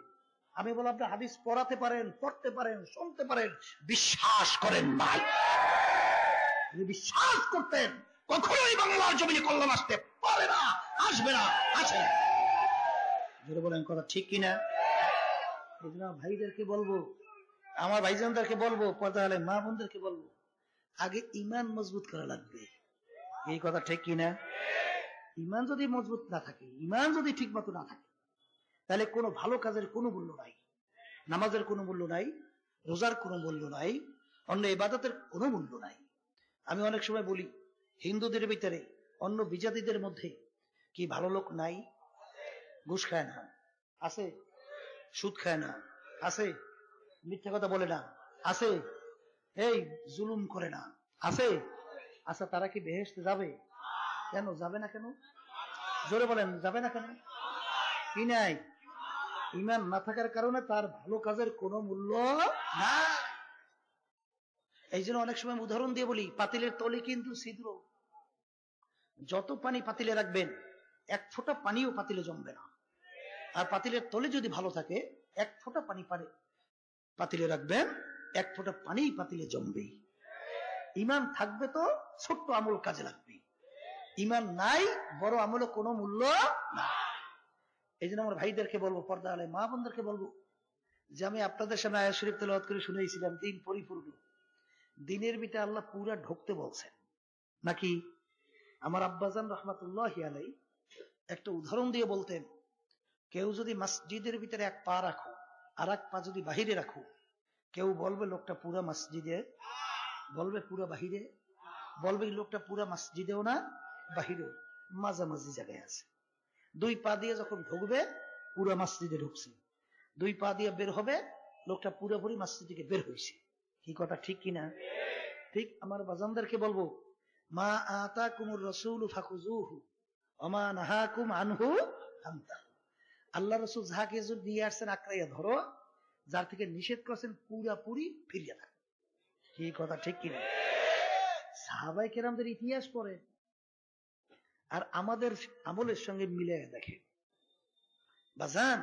আমি বললাম আপনি হাদিস পড়াতে পারেন, পড়তে পারেন, শুনতে পারেন, বিশ্বাস করেন নাই। বিশ্বাস করতেন কখনোই বাংলার জমিনে কল্যাণ আসতে পারে না, আসবে না, আছে না। যদি বলেন কথা ঠিক কিনা? এই জন্য ভাইদেরকে বলবো, আমার ভাইজানদেরকে বলবো, পর্দা আলে মা বোনদেরকে বলবো, আগে ইমান মজবুত করা লাগবে। এই কথা ঠিক কিনা? ইমান যদি মজবুত না থাকে, ইমান যদি ঠিক মতো না থাকে, তাহলে কোনো ভালো কাজের কোনো মূল্য নাই, নামাজের কোনো মূল্য নাই, রোজার কোনো মূল্য নাই, অন্য ইবাদতের কোনো মূল্য নাই। আমি অনেক সময় বলি, হিন্দুদের ভিতরে অন্য বিজাতিদের মধ্যে কি ভালো লোক নাই? ঘুষ খায় না আছে, সুদ খায় না আছে, মিথ্যা কথা বলে না আছে, এই জুলুম করে না আছে। আচ্ছা, তারা কি বেহেশতে যাবে? কেন যাবে না? কেন জোরে বলেন, যাবে না কেন? কি নাই? ঈমান না থাকার কারণে তার ভালো কাজের কোনো মূল্য না। এই জন্য অনেক সময় উদাহরণ দিয়ে বলি, পাতিলের তলে কিন্তু ছিদ্র। যত পানি পাতিলে রাখবেন, এক ফোঁটা পানিও পাতিলে জমবে না। আর পাতিলের তলে যদি ভালো থাকে, এক ফোঁটা পানি পাতিলে রাখবেন, এক ফোঁটা পানি পাতিলে জমবে। ঈমান থাকবে তো ছোট্ট আমল কাজে লাগবে, ঈমান নাই বড় আমলে কোনো মূল্য না। এই জন্য আমার ভাইদেরকে বলবো, পর্দা আলে মা বোনদেরকে বলবো, যে আমি আপনাদের সামনে আয়াত শরীফ তেলাওয়াত করে শুনেছিলাম, দিন পরিপূর্ণ। দিনের ভিতরে আল্লাহ পুরা ঢুকতে বলছেন নাকি? আমার আব্বাজান রহমাতুল্লাহি আলাইহি একটা উদাহরণ দিয়ে বলতেন, কেউ যদি মসজিদের ভিতরে এক পা রাখো আর এক পা যদি বাহিরে রাখো, কেউ বলবে লোকটা পুরা মসজিদে, বলবে পুরা বাহিরে, বলবে লোকটা পুরা মসজিদেও না বাহিরেও, মাঝামাঝি জায়গায় আছে। দুই পা দিয়ে যখন ঢুকবে পুরা মসজিদে ঢুকছে, দুই পা দিয়ে বের হবে লোকটা পুরোপুরি মসজিদ থেকে বের হয়েছে। কি কথা ঠিক কিনা? ঠিক। আমার বাজানদেরকে বলবো, মা আতাকুমুর রাসূলু ফাখুযুহু ওয়া মা নাহাকুম আনহু ফান্তাহু। আল্লাহ রাসূল যাকে দিয়ে আসছেন আঁকড়াইয়া ধরো, যার থেকে নিষেধ করেছেন পুরাপুরি ফিরিয়ে থাকো। কি কথা ঠিক কিনা? সাহাবায়ে কেরামদের ইতিহাস পড়ে আর আমাদের আমলের সঙ্গে মিলে দেখে। বাজান,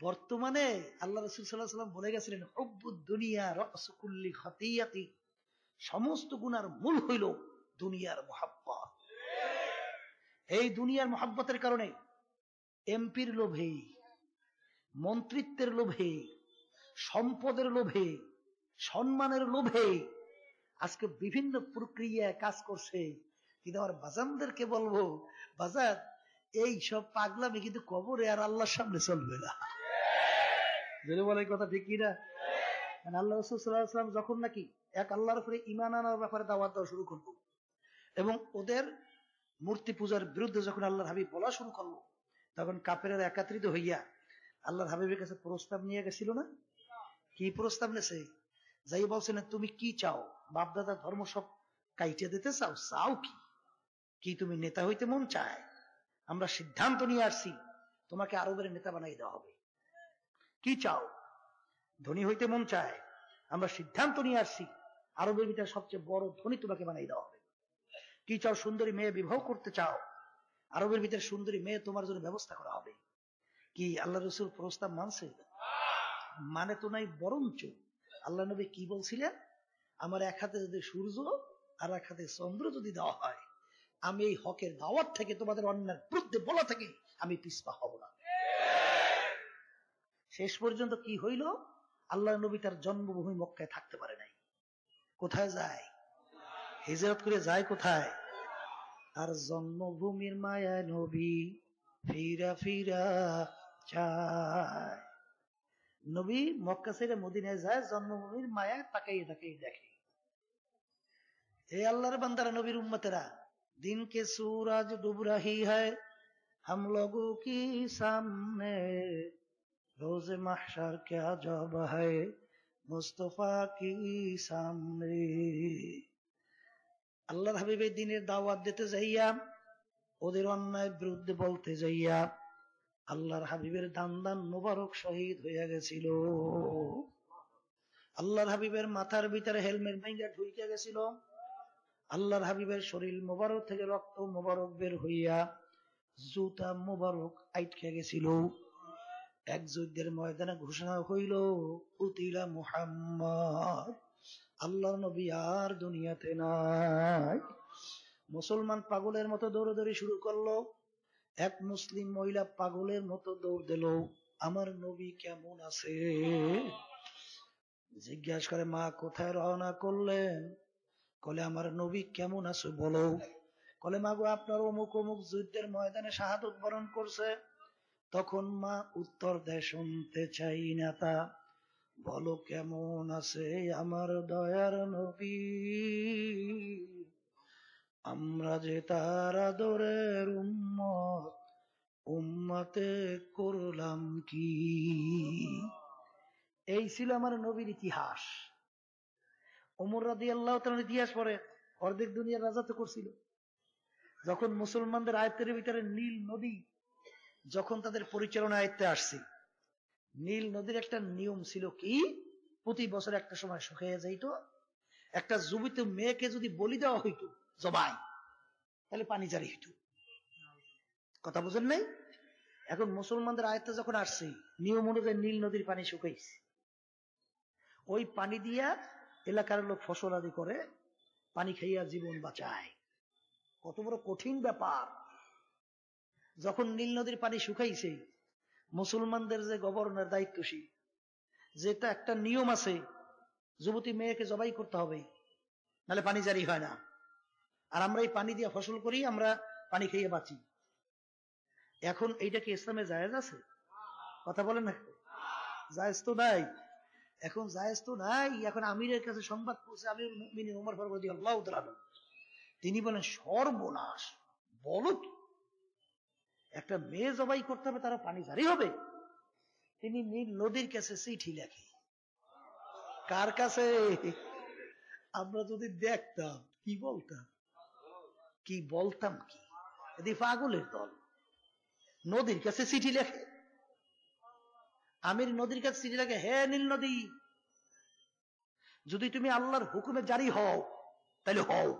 বর্তমানে আল্লাহ রাসূল সাল্লাল্লাহু আলাইহি ওয়াসাল্লাম বলে গেছিলেন, হুব্বুদ দুনিয়া রাসু কুল্লি খাতিয়াতি, সমস্ত গুনার মূল হইল দুনিয়ার মহব্বত। এই দুনিয়ার মহব্বতের কারণে এমপির লোভে, মন্ত্রিত্বের লোভে, সম্পদের লোভে, সম্মানের লোভে আজকে বিভিন্ন প্রক্রিয়ায় কাজ করছে। কিন্তু আমার বাজানদেরকে বলবো, বাজান এই সব পাগলামি কিন্তু কবরে আর আল্লাহর সামনে চলবে না। যদি বলে কথা ঠিক কিনা? আল্লাহ রাসূল সাল্লাল্লাহু আলাইহি ওয়াসাল্লাম যখন নাকি এক আল্লাহর উপরে ঈমান আনার ব্যাপারে দাওয়াত দেওয়া শুরু করলো এবং ওদের মূর্তি পূজার বিরুদ্ধে যখন আল্লাহর হাবিব বলা শুরু করলো, তখন কাফেররা একত্রিত হইয়া আল্লাহর হাবিবের কাছে প্রস্তাব নিয়ে গেছিল না? কি প্রস্তাব নেছে? যাই বলছেন, তুমি কি চাও? বাপদাদা ধর্ম সব কাইটে দিতে চাও? চাও কি? কি তুমি নেতা হইতে মন চায়? আমরা সিদ্ধান্ত নিয়ে আসছি তোমাকে আরবের নেতা বানাই দেওয়া হবে। কি চাও? ধনী হইতে মন চায়? আমরা সিদ্ধান্ত নিয়ে আসছি আরবের ভিতরে সবচেয়ে বড় ধনী তোমাকে বানাই দেওয়া হবে। কি চাও? সুন্দরী মেয়ে বিবাহ করতে চাও? আরবের ভিতরে সুন্দরী মেয়ে তোমার জন্য ব্যবস্থা করা হবে। কি আল্লাহ রসুল প্রস্তাব মানছে? মানে তো নাই, বরঞ্চ আল্লাহ নবী কি বলছিলেন, আমার এক হাতে যদি সূর্য আর এক হাতে চন্দ্র যদি দেওয়া হয়, আমি এই হকের দাওয়াত থেকে, তোমাদের অন্যায়ের বিরুদ্ধে বলা থেকে আমি পিছপা হব না। শেষ পর্যন্ত কি হইল? আল্লাহ নবী তার জন্মভূমি মক্কায় থাকতে পারে নাই। কোথায় যায়? হিজরত করে যায় কোথায়? আর জন্মভূমির মায়ায় নবী ফিরা ফিরা চায়। নবী মক্কা ছেড়ে মদিনায় যায়, জন্মভূমির মায়ায় তাকাই তাকাই দেখে। হে আল্লাহর বান্দারা, নবীর উম্মতেরা, दिन के सूरज डूब रही है हम लोगों की सामने, रोज महशर क्या जब है मुस्तफा की सामने। আল্লাহর হাবিবের দিনের দাওয়াত দিতে যাইয়া, ওদের অন্যায় বিরুদ্ধে বলতে যাইয়া আল্লাহর হাবিবের দান দান মোবারক শহীদ হয়ে গেছিল। আল্লাহর হাবিবের মাথার ভিতরে হেলমেট ভেঙে ঢুকে গেছিল। আল্লাহর হাবিবের শরীর মোবারক থেকে রক্ত মোবারক বের হইয়া জুতা মোবারক আটকে গেছিল। এক যুদ্ধের ময়দানে ঘোষণা হইল, উতিলা মুহাম্মদ, আল্লাহর নবী আর দুনিয়াতে নাই। মুসলমান পাগলের মতো দৌড়াদৌড়ি শুরু করলো। এক মুসলিম মহিলা পাগলের মতো দৌড় দিল, আমার নবী কেমন আছে? জিজ্ঞাসা করে, মা কোথায় রওনা করলেন? কলে, আমার নবী কেমন আছো বলো। কলে, মা গো, আপনার অমুক অমুক যুদ্ধের ময়দানে শাহাদত বরণ করছে। তখন মা উত্তর দেয়, শুনতে চাই না তা, বলো কেমন আছে আমার দয়ার নবী। আমরা যে তার আদরের উম্মত, উম্মতে করলাম কি। এই ছিল আমার নবীর ইতিহাস। ওমর রাদিয়াল্লাহু তাআলার ইতিহাস পড়ে, অর্ধেক দুনিয়ার রাজত্ব করছিল। যখন মুসলমানদের আয়ত্তের ভিতরে নীল নদী যখন তাদের পরিচালনা আয়ত্তে আসছে, নীল নদীর একটা নিয়ম ছিল কি, প্রতি বছর একটা সময় শুকিয়ে যাইতো। একটা জীবিত মেয়েকে যদি বলি দেওয়া হইতো জবাই, তাহলে পানি জারি হইত। কথা বুঝেন নাই? এখন মুসলমানদের আয়ত্তে যখন আসছে, নিয়ম অনুযায়ী নীল নদীর পানি শুকাইছে। ওই পানি দিয়া এলাকার লোক ফসল আদি করে, পানি খাইয়া জীবন বাঁচায়। কত বড় কঠিন ব্যাপার। যখন নীল নদীর পানি শুকাইছে, মুসলমানদের যে গভর্নর দায়িত্বশীল, যেটা একটা নিয়ম আছে, যুবতী মেয়েকে জবাই করতে হবে, নাহলে পানি জারি হয় না। আর আমরা এই পানি দিয়ে ফসল করি, আমরা পানি খেয়ে বাঁচি। এখন এইটা কি ইসলামে জায়েজ আছে? কথা বলেন না, জায়েজ তো নাই। এখন জায়েজ তো নাই। এখন আমিরের কাছে সংবাদ পৌঁছে, আমিরুল মুমিনিন ওমর ফারুক রাদিয়াল্লাহু তাআলা তিনি বলেন, সর্বনাশ, বলো কি, একটা মেয়ে জবাই করতে হবে, তারা পানি জারি হবে? তিনি নীল নদীর কাছে চিঠি লেখে। কার কাছে? আমরা যদি দেখতাম কি বলতাম, কি বলতাম, কি এদি পাগলের দল। নদীর কাছে চিঠি লেখে, আমির নদীর কাছে চিঠি লেখে, হে নীল নদী, যদি তুমি আল্লাহর হুকুমে জারি হও তাহলে হও,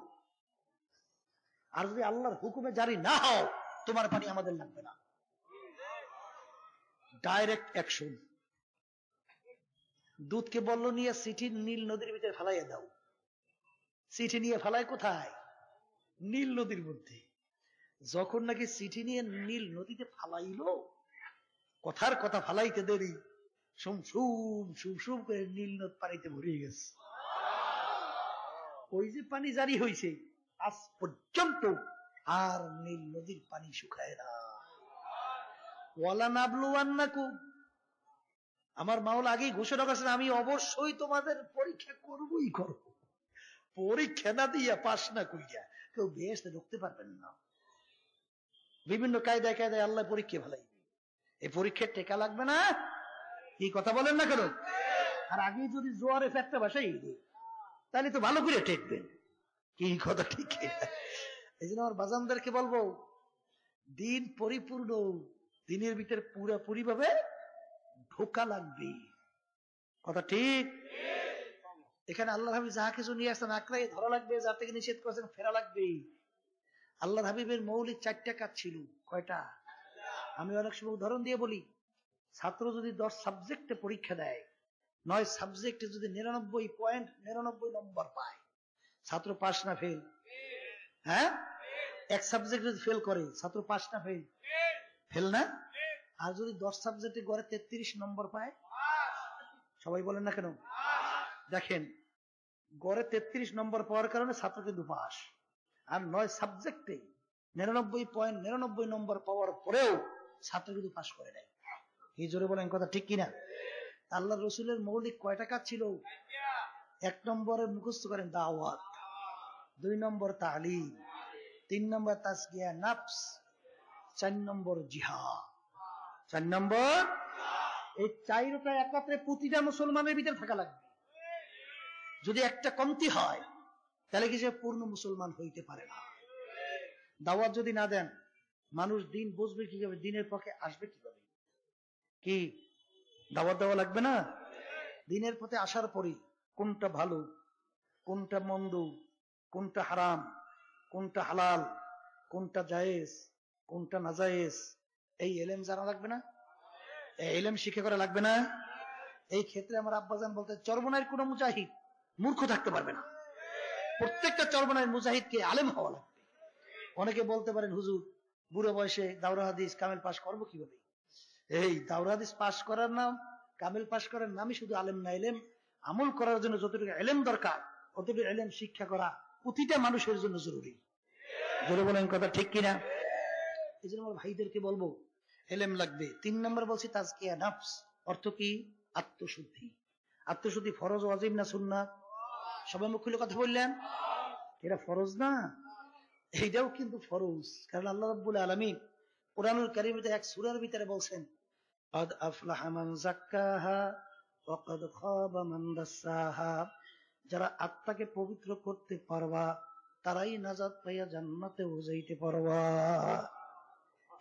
আর যদি আল্লাহর হুকুমে জারি না হও, তোমার পানি আমাদের লাগবে না। Direct action. দুধকে বলল নিয়ে চিঠি নীল নদীর ভিতরে ফেলাইয়া দাও। চিঠি নিয়ে ফেলায় কোথায়? নীল নদীর মধ্যে। যখন নাকি চিঠি নিয়ে নীল নদীতে ফালাইল, কথার কথা ফালাইতে দেরি, সুম সুম সুম সুম করে নীল নদ পানিতে ভরিয়ে গেছে। ওই যে পানি জারি হয়েছে, আজ পর্যন্ত আর নীল নদীর পানি শুকায় না। ওয়ালা নাবলুয়ান্নাকুম, আমার মাওলা আগেই ঘোষণা করেছেন, আমি অবশ্যই তোমাদের পরীক্ষা করবই করব। পরীক্ষা না দিয়া, পাস না কইয়া কেউ বেহেশতে ঢুকতে পারবেন না। বিভিন্ন কায়দায় কায়দায় আল্লাহ পরীক্ষা ফেলাইবে। এই পরীক্ষার টেকা লাগবে না? কি কথা বলেন না কেন? আর আগে যদি জোয়ারে ফ্যাক্টটা বাসাই তাহলে তো ভালো করে টেকবেন। কি কথা ঠিক? এই জন্য আমার বাজানদেরকে বলবো, দিন পরিপূর্ণ, দিনের ভিতরে পুরোপুরি ভাবে ঢোকা লাগবে। কথা ঠিক? এখানে আল্লাহ হাবিব যাহা কিছু নিয়ে আসছেন আকড়াই ধরা লাগবে, যার থেকে নিষেধ করেছেন ফেরা লাগবে। আল্লাহ হাবিবের মৌলিক 4টা কাজ ছিল। কয়টা? আমি অনেক সময় উদাহরণ দিয়ে বলি, ছাত্র যদি 10 সাবজেক্টে পরীক্ষা দেয়, 9 সাবজেক্টে যদি 99.99 নম্বর পায়, ছাত্র পাস না ফেল? হ্যাঁ, এক সাবজেক্ট যদি ফেল করে ছাত্র পাস না ফেল? ফেল না? আর যদি 10 সাবজেক্টে গড়ে 33 নম্বর পায়, সবাই বলেন না কেন? দেখেন, গড়ে 33 নম্বর পাওয়ার কারণে ছাত্র কিন্তু পাস। আর 9 সাবজেক্টে 99.99 নম্বর পাওয়ার পরেও ছাত্র কিন্তু পাস করে নেয়। এই জোরে বলেন কথা ঠিক কিনা? আল্লাহ রসুলের মৌলিক কয়টা কাজ ছিল? 1 নম্বরে মুখস্থ করেন দাওয়াত, 2 নম্বর তালিম, 3 নম্বর তাজকিয়া নফস, 4 নম্বর জিহাদ। 4 নম্বর, এই 4টা একত্রে প্রতিটা মুসলমানের ভিতরে থাকা লাগবে। যদি একটা কমতি হয় তাহলে কি সে পূর্ণ মুসলমান হইতে পারে না। দাওয়াত যদি না দেন, মানুষ দিন বুঝবে কিভাবে, দিনের পক্ষে আসবে কিভাবে? কি দাওয়াত দেওয়া লাগবে না? দিনের পথে আসার পরে কোনটা ভালো, কোনটা মন্দ, কোনটা হারাম, কোনটা হালাল, কোনটা জায়েজ, কোনটা নাজায়েজ, এই এলেম জানা লাগবে না? এই এলেম শিক্ষা করা লাগবে না? এই ক্ষেত্রে আমার আব্বাজান বলতে, চরমনায়ের কোন মুজাহিদ মূর্খ থাকতে পারবে না। প্রত্যেকটা চরমনায়ের মুজাহিদকে আলেম হওয়া লাগবে। অনেকে বলতে পারেন, হুজুর বুড়ো বয়সে দাওরা হাদিস কামেল পাশ করবো কিভাবে? এই দাওরা হাদিস পাশ করার নাম, কামেল পাশ করার নামই শুধু আলেম না। এলেম আমল করার জন্য যতটুকু এলেম দরকার, ততটুকু এলেম শিক্ষা করা প্রতিটা মানুষের জন্য জরুরি। জোরে বলেন কথা ঠিক কিনা? এই জন্য আমার ভাইদেরকে বলবো, এলেম লাগবে। 3 নম্বর বলছি তাজকিয়া নফস, অর্থ কি? আত্মশুদ্ধি। আত্মশুদ্ধি ফরজ, ওয়াজিব না সুন্নাত? সবাই মুখ খুলে কথা বললেন। এটা ফরজ না? এইটাও কিন্তু ফরজ। কারণ আল্লাহ রাব্বুল আলামিন কুরআনুল কারীমে এক সূরার ভিতরে বলছেন, ক্বাদ আফলাহা মান যাক্কাহা ওয়া ক্বাদ খাবা মান দাসসাহা। যারা আত্মাকে পবিত্র করতে পারবা তারাই নাজাত পাইয়া জান্নাতেও যাইতে পারবা।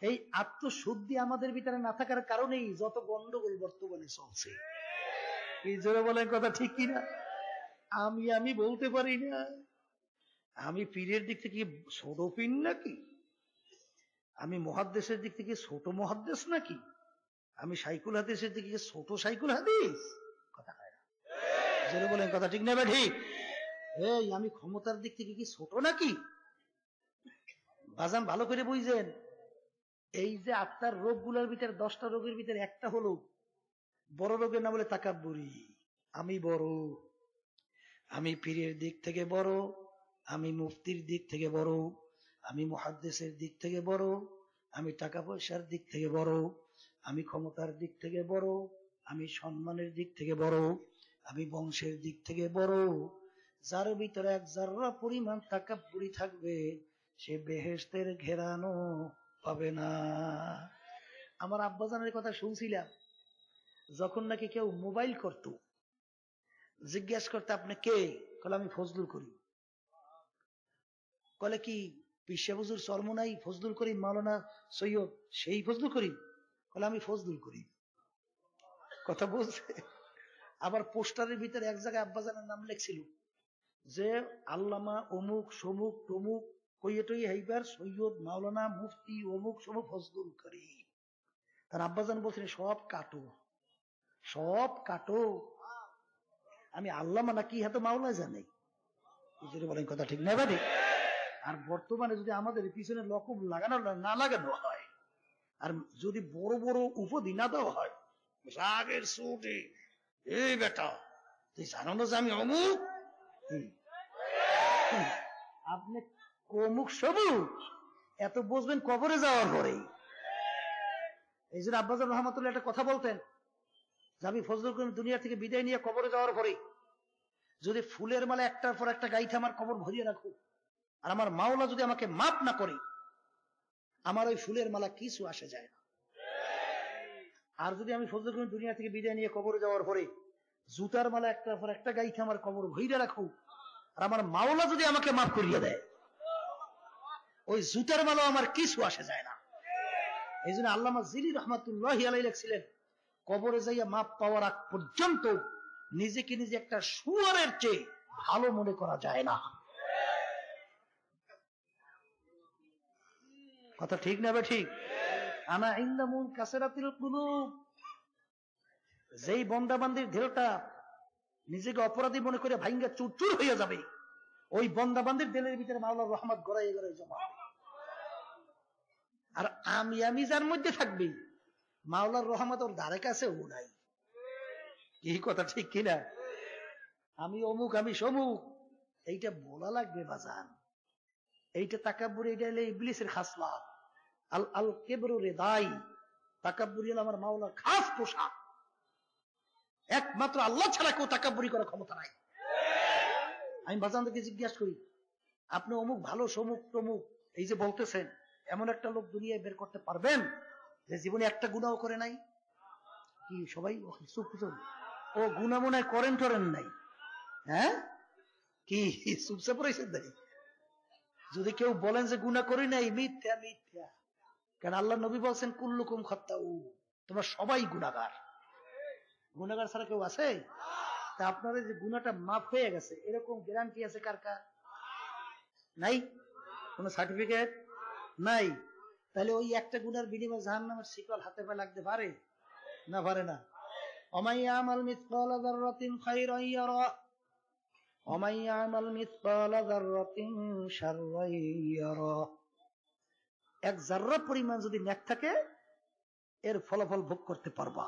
এই আত্মশুদ্ধি আমাদের ভিতরে না থাকার কারণেই যত গন্ডগোল বর্তমানে চলছে। এই জোরে বলেন কথা ঠিক কিনা? আমি বলতে পারি না। আমি পীরের দিক থেকে ছোট পীর নাকি? আমি মুহাদ্দিসের দিক থেকে ছোট মুহাদ্দিস নাকি? আমি শাইখুল হাদিসের দিক থেকে ছোট শাইখুল হাদিস? কথা হয় না। জোরে বলেন কথা ঠিক না? ঠিক। এই আমি ক্ষমতার দিক থেকে কি ছোট নাকি? বাজান ভালো করে বুঝছেন, এই যে আত্মার রোগগুলোর ভিতরে 10টা রোগের ভিতরে একটা হলো বড় রোগের নাম বলে তাকাব্বুরি। আমি বড়, আমি পীরের দিক থেকে বড়, আমি মুফতির দিক থেকে বড়, আমি মুহাদ্দিসের দিক থেকে বড়, আমি টাকা পয়সার দিক থেকে বড়, আমি ক্ষমতার দিক থেকে বড়, আমি সম্মানের দিক থেকে বড়, আমি বংশের দিক থেকে বড়। যার ভিতরে 1 জাররা পরিমাণ তাকাব্বুরি থাকবে সে বেহেশতের ঘেরানো পাবে না। আমার আব্বাজানের কথা শুনছিলাম, যখন নাকি কেউ মোবাইল করত, জিজ্ঞেস করতে আপনি কে? কলে আমি ফজলুল করিম। কলে কি পিসা হুজুর চরমোনাই ফজলুল করিম মাওলানা সৈয়দ সেই ফজলুল করিম? কলে আমি ফজলুল করিম। কথা বলছে। আবার পোস্টারের ভিতরে এক জায়গায় আব্বাজানের নাম লেখছিল যে আল্লামা অমুক সমুক তমুক কইয়েটই হাইবার সৈয়দ মাওলানা মুফতি অমুক সমুক ফজলুল করিম। তার আব্বাজান বলছেন সব কাটো, সব কাটো। আমি আল্লামা নাকি হাতে মাওলা জানি। বলেন কথা ঠিক না ভাই? আর বর্তমানে যদি আমাদের পিছনে লকব লাগানো না লাগানো হয়, আর যদি বড় বড় উপাধি না দেওয়া হয়, রাগের সুটে, এই বেটা তুই জানো না যে আমি অমুক, আপনি অমুক সবুজ এত বুঝবেন কবরে যাওয়ার পরে। এই জন্য আব্বাজান রহমাতুল্লাহ একটা কথা বলতেন যে আমি ফজলুল করিম দুনিয়া থেকে বিদায় নিয়ে কবরে যাওয়ার পরে যদি ফুলের মালা একটার পর একটা গাইতে আমার কবর ভরিয়ে রাখো, আর আমার মাওলা যদি আমাকে মাপ না করে, আমার ওই ফুলের মালা কিছু আসে যায় না। আর যদি আমি ফজলুল করিম দুনিয়া থেকে বিদায় নিয়ে কবরে যাওয়ার পরে জুতার মালা একটার পর একটা গাইতে আমার কবর ভরিয়ে রাখো, আর আমার মাওলা যদি আমাকে মাফ করিয়ে দেয়, ওই জুতার মালা আমার কিছু আসে যায় না। এই জন্য আল্লামা জিলি রহমাতুল্লাহি আলাইহি লিখছিলেন, কবরে যাইয়া মাপ পাওয়ার আগ পর্যন্ত নিজেকে নিজে একটা শুয়োরের চেয়ে ভালো মনে করা যায় না। কথা ঠিক না বে ঠিক? আনা ইন্দামুন কাসেরাতিল কুলুব, যেই বন্দাবান্দির ঢেলটা নিজেকে অপরাধী মনে করে ভাঙ্গা চুরচুর হয়ে যাবে, ওই বন্দাবান্দির দিলের ভিতরে মাওলার রহমত গড়াই গড়াই জমা। আর আমি যার মধ্যে থাকবে, মাওলার রহমত ওর ধারে কাছে ও নাই। কি কথা ঠিক কিনা? আমি অমুক, আমি সমুক, এইটা বলা লাগবে বাজান। এইটা তাকাব্বুরি, এটা হলো ইবলিসের খাসলাত। আল আল কেবরু রিদাই, তাকাব্বুরি হলো আমার মাওলার খাস পোশাক। একমাত্র আল্লাহ ছাড়া কেউ তাকাব্বুরি করার ক্ষমতা নাই। আমি বাজানদেরকে জিজ্ঞাসা করি, আপনি অমুক ভালো, সমুক তমুক এই যে বলতেছেন, এমন একটা লোক দুনিয়ায় বের করতে পারবেন যে জীবনে একটা গুনাহ করে নাই? কি সবাই চুপ চুপ? ও গুনাহ মনে হয় করেন টরেন নাই? হ্যাঁ, কি চুপচাপ রয়েছেন? যদি কেউ বলেন যে গুনাহ করি নাই, মিথ্যা মিথ্যা। কারণ আল্লাহ নবী বলছেন কুল্লুকুম খাত্তাউ, তোমরা সবাই গুনাহগার। গুনাহগার ছাড়া কেউ আছে? তা আপনাদের যে গুনাহটা মাফ হয়ে গেছে এরকম গ্যারান্টি আছে কার কার? নাই, কোন সার্টিফিকেট নাই। তাহলে ওই একটা গুনার বিনিময়ে জাহান্নামের শিকল হাতে পায়ে লাগতে পারে না? পারে না। ওমাইয়ামাল মিসকালা যাররাতিন খায়রান ইয়ারা ওমাইয়ামাল মিসকালা যাররাতিন শাররান ইয়ারা। এক জাররা পরিমাণ যদি নেক থাকে এর ফলাফল ভোগ করতে পারবা,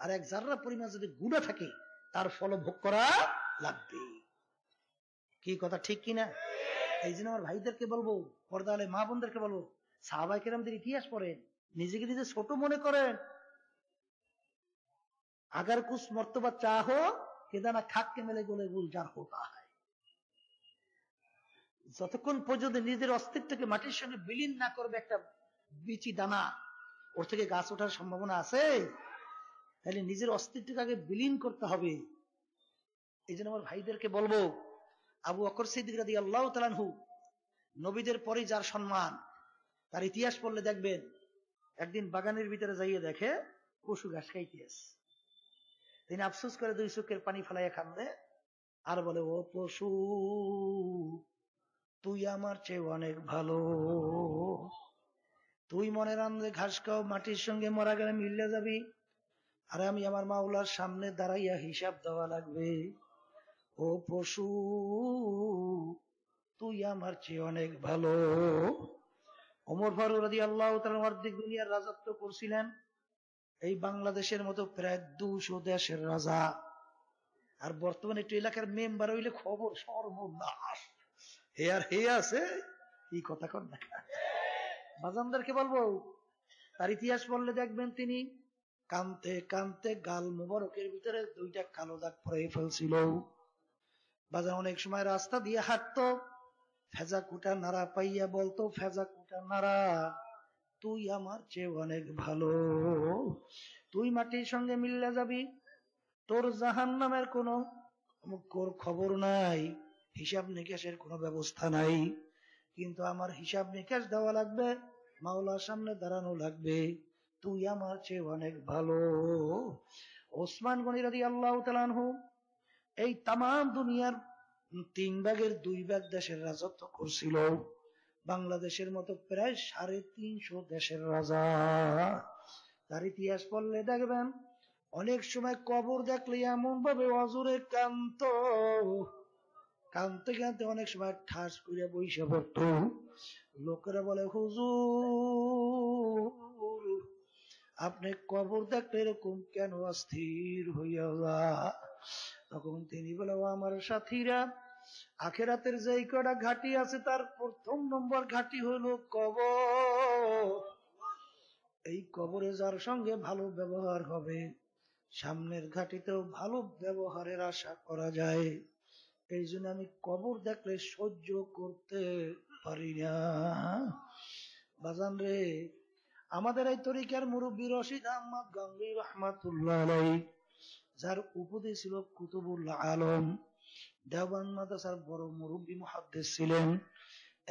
আর এক জাররা পরিমাণ যদি গুনাহ থাকে তার ফল ভোগ করা লাগবে। কি কথা ঠিক কিনা? এই জন্য আমার ভাইদেরকে বলবো, পর্দালে মা বোনদেরকে বলবো, সাহাবায়ে কেরামদের ইতিহাস পড়েন, নিজেকে নিজে ছোট মনে করেন। আগার কুছ মর্তবা চাহো কেদানা খাককে মেলে গোলে গুলজার হতা হয়। যতক্ষণ পর্যন্ত নিজের অস্তিত্বকে মাটির সঙ্গে বিলীন না করবে একটা বিচি দানা, ওর থেকে গাছ ওঠার সম্ভাবনা আছে? তাহলে নিজের অস্তিত্বকে আগে বিলীন করতে হবে। এই জন্য আমার ভাইদেরকে বলবো, আবু বকর সিদ্দিক রাদিয়াল্লাহু তাআলা আনহু, নবীদের পরে যার সম্মান, তার ইতিহাস পড়লে দেখবেন একদিন বাগানের ভিতরে যাইয়ে দেখে পশু ঘাস খাইতেছে। তিনি আফসোস করে দুই চোখের পানি ফেলাইয়া কান্দে আর বলে, ও পশু, তুই আমার চেয়ে অনেক ভালো। তুই মনের আনন্দে ঘাস খাও, মাটির সঙ্গে মরা গেলে মিললে যাবি, আর আমি আমার মাওলার সামনে দাঁড়াইয়া হিসাব দেওয়া লাগবে। ও পশু, তুই আমার চেয়ে অনেক ভালো। ওমর ফারুক রাদিয়াল্লাহু তাআলা অর্ধেক দুনিয়ার রাজত্ব করছিলেন, এই বাংলাদেশের মতো প্রায় 200 দেশের রাজা। আর বর্তমানে একটু এলাকার মেম্বার হইলে খবর সর্বনাশ। হে আর হে আছে, কি কথা কর না। বাজানদেরকে বলবো, তার ইতিহাস পড়লে দেখবেন তিনি কানতে কানতে গাল মুবারকের ভিতরে 2টা কালো দাগ পরে ফেলছিল। বাজান অনেক সময় রাস্তা দিয়ে হাঁটতো, ফেজা কুটা নাড়া পাইয়া বলতো, ফেজা কুটা নাড়া, তুই আমার চেয়ে অনেক ভালো। তুই মাটির সঙ্গে মিললে যাবি, তোর জাহান্নামের কোনো খবর নাই, হিসাব নিকাশের কোনো ব্যবস্থা নাই, কিন্তু আমার হিসাব নিকাশ দেওয়া লাগবে, মাওলার সামনে দাঁড়ানো লাগবে। তুই আমার চেয়ে অনেক ভালো। ওসমান গনি রাদিয়াল্লাহু তাআলা আনহু এই তামাম দুনিয়ার 3 ভাগের 2 ভাগ দেশের রাজত্ব করছিল। বাংলাদেশের মতো প্রায় 350 দেশের রাজা। তার ইতিহাস পড়লে দেখবেন অনেক সময় কবর দেখলে এমন ভাবে অজরে কাঁদতো, কাঁদতে কাঁদতে অনেক সময় ঠাস করে বইসা পড়তো। লোকেরা বলে, হুজুর আপনি কবর দেখলে এরকম কেন অস্থির হইয়া যা? তখন তিনি বলে, ও আমার সাথীরা, আখিরাতের যেই কটা ঘাটি আছে তার প্রথম নম্বর ঘাটি হলো কবর। এই কবরে যার সঙ্গে ভালো ব্যবহার হবে, সামনের ঘাটিতেও ভালো ব্যবহারের আশা করা যায়। এই জন্য আমি কবর দেখলে সহ্য করতে পারি না। বাজান রে, আমাদের এই তরিকার মুরব্বী রশিদ আহমদ গঙ্গী রাহমাতুল্লাহ আলাইহি, যার উপাধি ছিল কুতুবুল আলম, দেওবন্দ মাদ্রাসার বড় মুরব্বী মুহাদ্দিস ছিলেন।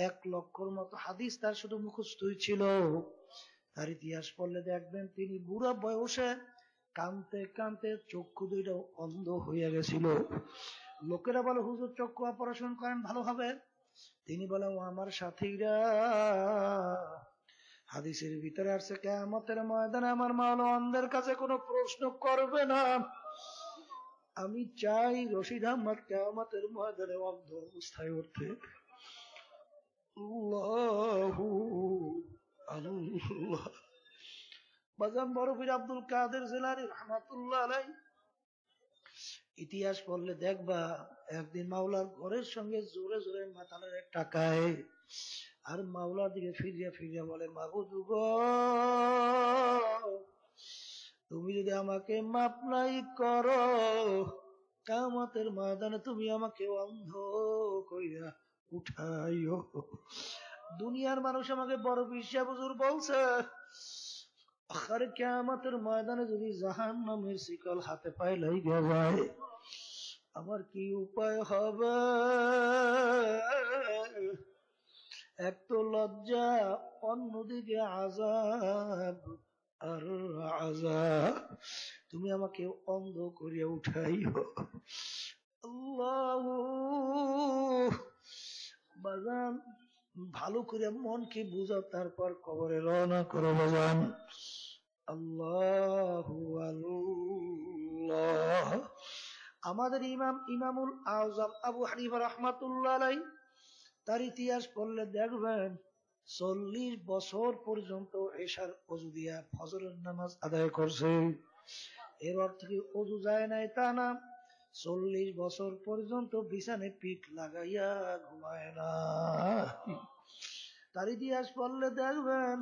1 লক্ষর মতো হাদিস তার শুধু মুখস্থই ছিল। তার ইতিহাস পড়লে দেখবেন তিনি বুড়া বয়সে কানতে কানতে চক্ষু দুইটা অন্ধ হইয়া গেছিল। লোকেরা বলে হুজুর চক্ষু অপারেশন করেন ভালো হবে। তিনি বলে ও আমার সাথীরা, হাদিসের ভিতরে আসছে কিয়ামতের ময়দানে আমার মাওলা অন্ধের কাছে কোনো প্রশ্ন করবে না। আমি চাই রশিদ আহমদ কিয়ামতের ময়দানে অন্ধ অবস্থায় উঠতে। আল্লাহু আল্লাহ। বাজান বড় পীর আব্দুল কাদের জিলানী রাহমাতুল্লাহ আলাইহি ইতিহাস পড়লে দেখবা একদিন মাওলার ঘরের সঙ্গে জোরে জোরে মাতালের টাকায়, আর মাওলার দিকে ফিরিয়া ফিরিয়া বলে মাবুদ গো, তুমি যদি আমাকে মাপ নাই করো, কিয়ামতের ময়দানে তুমি আমাকে অন্ধ কইরা উঠাইও। দুনিয়ার মানুষ আমাকে বড় বিশ্বাস হুজুর বলছে, আরে কিয়ামতের ময়দানে যদি জাহান্নামের শিকল হাতে পায়ে লাইগা যায়, আমার কি উপায় হবে? এক তো লজ্জা, অন্যদিকে আযাব আর আযাব। তুমি আমাকে অন্ধ করিয়া উঠাইও। আল্লাহু বাজান ভালো করে মনকে বুঝাও, তারপর কবরে রওনা করো বাজান। আল্লাহু আল্লাহ। আমাদের ইমামুল আযম আবু হানিফা রাহমাতুল্লাহ আলাইহি তার ইতিহাস পড়লে দেখবেন 40 বছর পর্যন্ত এশার ওযু দিয়া ফজরের নামাজ আদায় করছে। এর অর্থ কি ওযু যায় নাই তা না, 40 বছর পর্যন্ত বিছানায় পিঠ লাগাইয়া ঘুমায় না। তার ইতিহাস পড়লে দেখবেন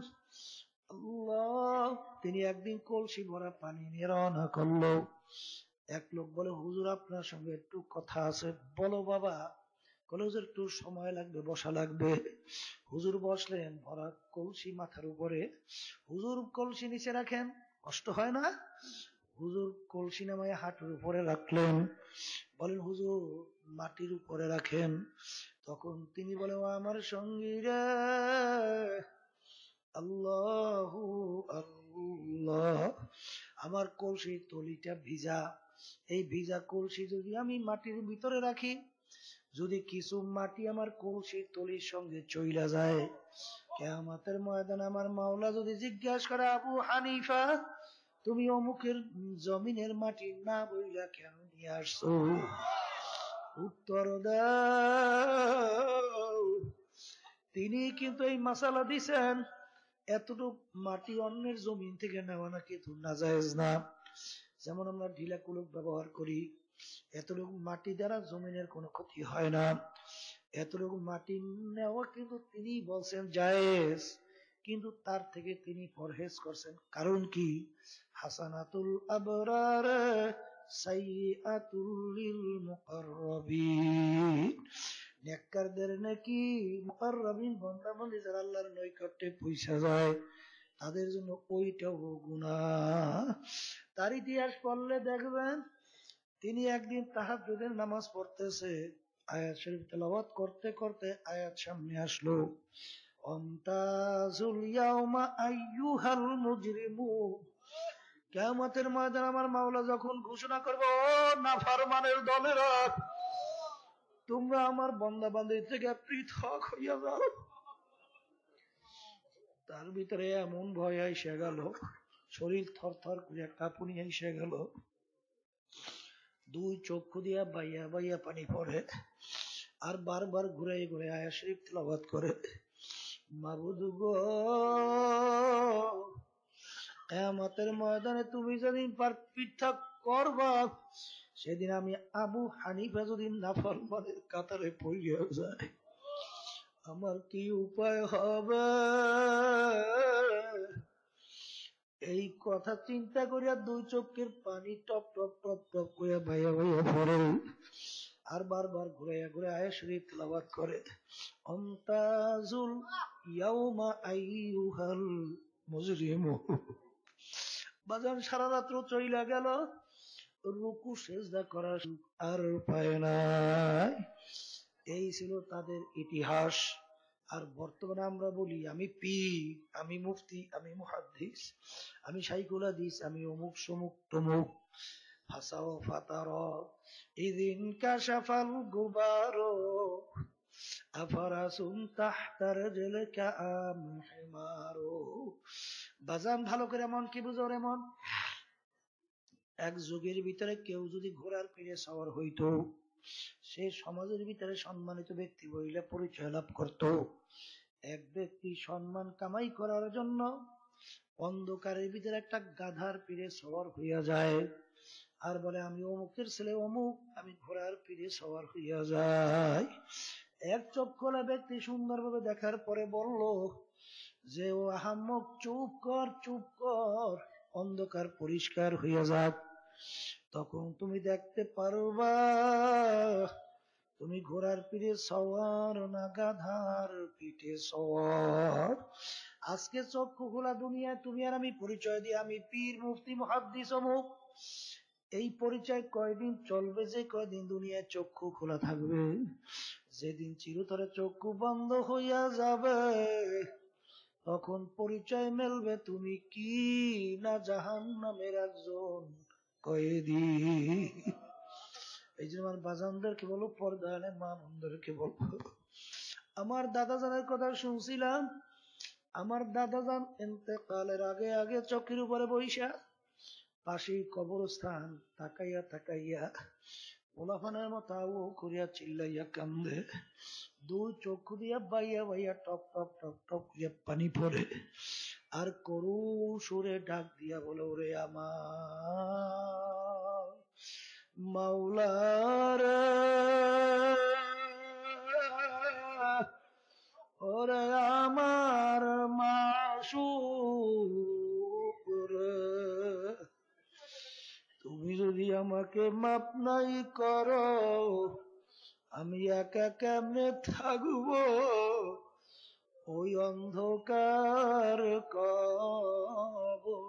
আল্লাহ, তিনি একদিন কলসি ভরা পানি নিয়ে রওনা করলো। এক লোক বলে হুজুর আপনার সঙ্গে একটু কথা আছে। বলো বাবা। বলে হুজুর একটু সময় লাগবে, বসা লাগবে। হুজুর বসলেন, ভরা কলসি মাথার উপরে। হুজুর কলসি নিচে রাখেন, কষ্ট হয় না? হুজুর কলসি নামায় হাঁটুর উপরে রাখলেন। বলেন হুজুর মাটির উপরে রাখেন। তখন তিনি বলে ও আমার সঙ্গীরা, আল্লাহু আল্লাহ, আমার কলসির তলিটা ভিজা। এই ভিজা কলসি যদি আমি মাটির ভিতরে রাখি, যদি কিছু মাটি আমার কলসির তলির সঙ্গে চইলা যায়, কিয়ামতের ময়দানে আমার মাওলা যদি জিজ্ঞাসা করে আবু হানিফা তুমি অমুকের জমিনের মাটি না বইলা কেন নিয়ে আসছো, উত্তর দাও। তিনি কিন্তু এই মাসালা দিছেন এতটুক মাটি অন্যের জমিন থেকে নেওয়া নাকি নাজায়েজ না। যেমন আমরা ঢিলা কুলুক ব্যবহার করি, এতটুকু মাটি দ্বারা জমিনের কোনো ক্ষতি হয় না। এতটুকু মাটি নেওয়া কিন্তু তিনি বলছেন জায়েজ, কিন্তু তার থেকে তিনি পরহেজ করছেন। কারণ কি? হাসানাতুল আবরার সাইয়্যাতুল লিল মুকাররাবিন। নেককারদের নাকি মুকাররাবিন বান্দা-বান্দী যারা আল্লাহর নৈকট্যে পৌঁছে যায়, তাদের জন্য ওইটাও গুনাহ। তার ইতিহাস পড়লে দেখবেন তিনি একদিন তাহাজ্জুদের নামাজ পড়তেছে, আয়াত শরীফ তেলাওয়াত করতে করতে আয়াত সামনে আসলো, আমতাজুল ইয়াউমা আইয়ুহাল মুজরিমুন। কিয়ামতের ময়দানে আমার মাওলা যখন ঘোষণা করবে, ও নাফরমানের দলেরা, তোমরা আমার বান্দা-বান্দী থেকে পৃথক হইয়া যাও। তার ভিতরে এমন ভয় আইসা গেল, শরীর থরথর করে কাঁপুনি আইসা গেল, দুই চক্ষু দিয়া বাইয়া বাইয়া পানি পড়ে, আর বারবার ঘুরে ঘুরে আয়াত শরীফ তেলাওয়াত করে, মাবুদ গো, কিয়ামতের ময়দানে তুমি যেদিন পৃথক করবা, সেদিন আমি আবু হানিফা যদি নাফরমানের কাতারে পড়িয়া যায়, আমার কি উপায় হবে? এই কথা চিন্তা করিয়া দুই চোখের পানি টপ টপ টপ টপ করে বাইয়া বাইয়া পড়ে, আর বারবার ঘুরাইয়া ঘুরে আয়াত শরীফ তেলাওয়াত করে, আমতাজুল ইয়াউমা আইয়ুহাল মুজরিমুন। বাজান সারা রাত্র চইলা গেল, রুকু সেজদা করার আর পায় নাই। এই ছিল তাদের ইতিহাস। আর বর্তমানে আমরা বলি আমি পীর, আমি মুফতি, আমি মুহাদ্দিস, আমি সাইকুলা দিস, আমি অমুক সমুক তমুক। ফাসাও ফাতার ইদিন কাশাফাল গুবারো আফারাসুম তাহতার জেলকা আম হিমারো। বাজান ভালো করে মন কি বুঝো রে মন, এক যুগের ভিতরে কেউ যদি ঘোড়ার পিঠে সওয়ার হইতো, সে সমাজের ভিতরে সম্মানিত ব্যক্তি বইলে পরিচয় লাভ করত। এক ব্যক্তি সম্মান কামাই করার জন্য অন্ধকারের ভিতরে একটা গাধার পিঠে সওয়ার হইয়া যায়, আর বলে আমি অমুকের ছেলে অমুক, আমি ঘোড়ার পিঠে সওয়ার হইয়া যাই। এক চক্ষলা ব্যক্তি সুন্দরভাবে দেখার পরে বলল যে ও আহাম্মক, চুপ কর চুপ কর, অন্ধকার পরিষ্কার হইয়া যাক, তখন তুমি দেখতে পারবা তুমি ঘোড়ার পিঠে সওয়ার না গাধার পিঠে সওয়ার। আজকে চক্ষু খোলা দুনিয়ায় তুমি আর আমি পরিচয় দিই আমি পীর মুফতি মুহাদ্দিস অমুক, এই পরিচয় কয়দিন চলবে, যে কয়দিন দুনিয়ায় চক্ষু খোলা থাকবে। যেদিন চিরতরে চক্ষু বন্ধ হইয়া যাবে, তখন পরিচয় মেলবে তুমি কি না জাহান্নামের একজন কয়েদি। এই জন্য আমার বাজানদেরকে বলো, পর্দালে মা বোনদেরকে বলবো, আমার দাদা জানের কথা শুনছিলাম। আমার দাদা জান ইন্তেকালের আগে আগে চোখের উপরে বইসা পাশেই কবরস্থান তাকাইয়া তাকাইয়া পোলাফানের মতো ও করিয়া চিল্লাইয়া কান্দে, দুই চক্ষু দিয়া বাইয়া বাইয়া টপ টপ টপ টপ করিয়া পানি পড়ে, আর করুণ সুরে ডাক দিয়া বলে ওরে আমার মাওলার, ওরে আমার মাসুক রে, তুমি যদি আমাকে মাপ নাই করো, আমি একা কেমনে থাকবো ওই অন্ধকার কবরে।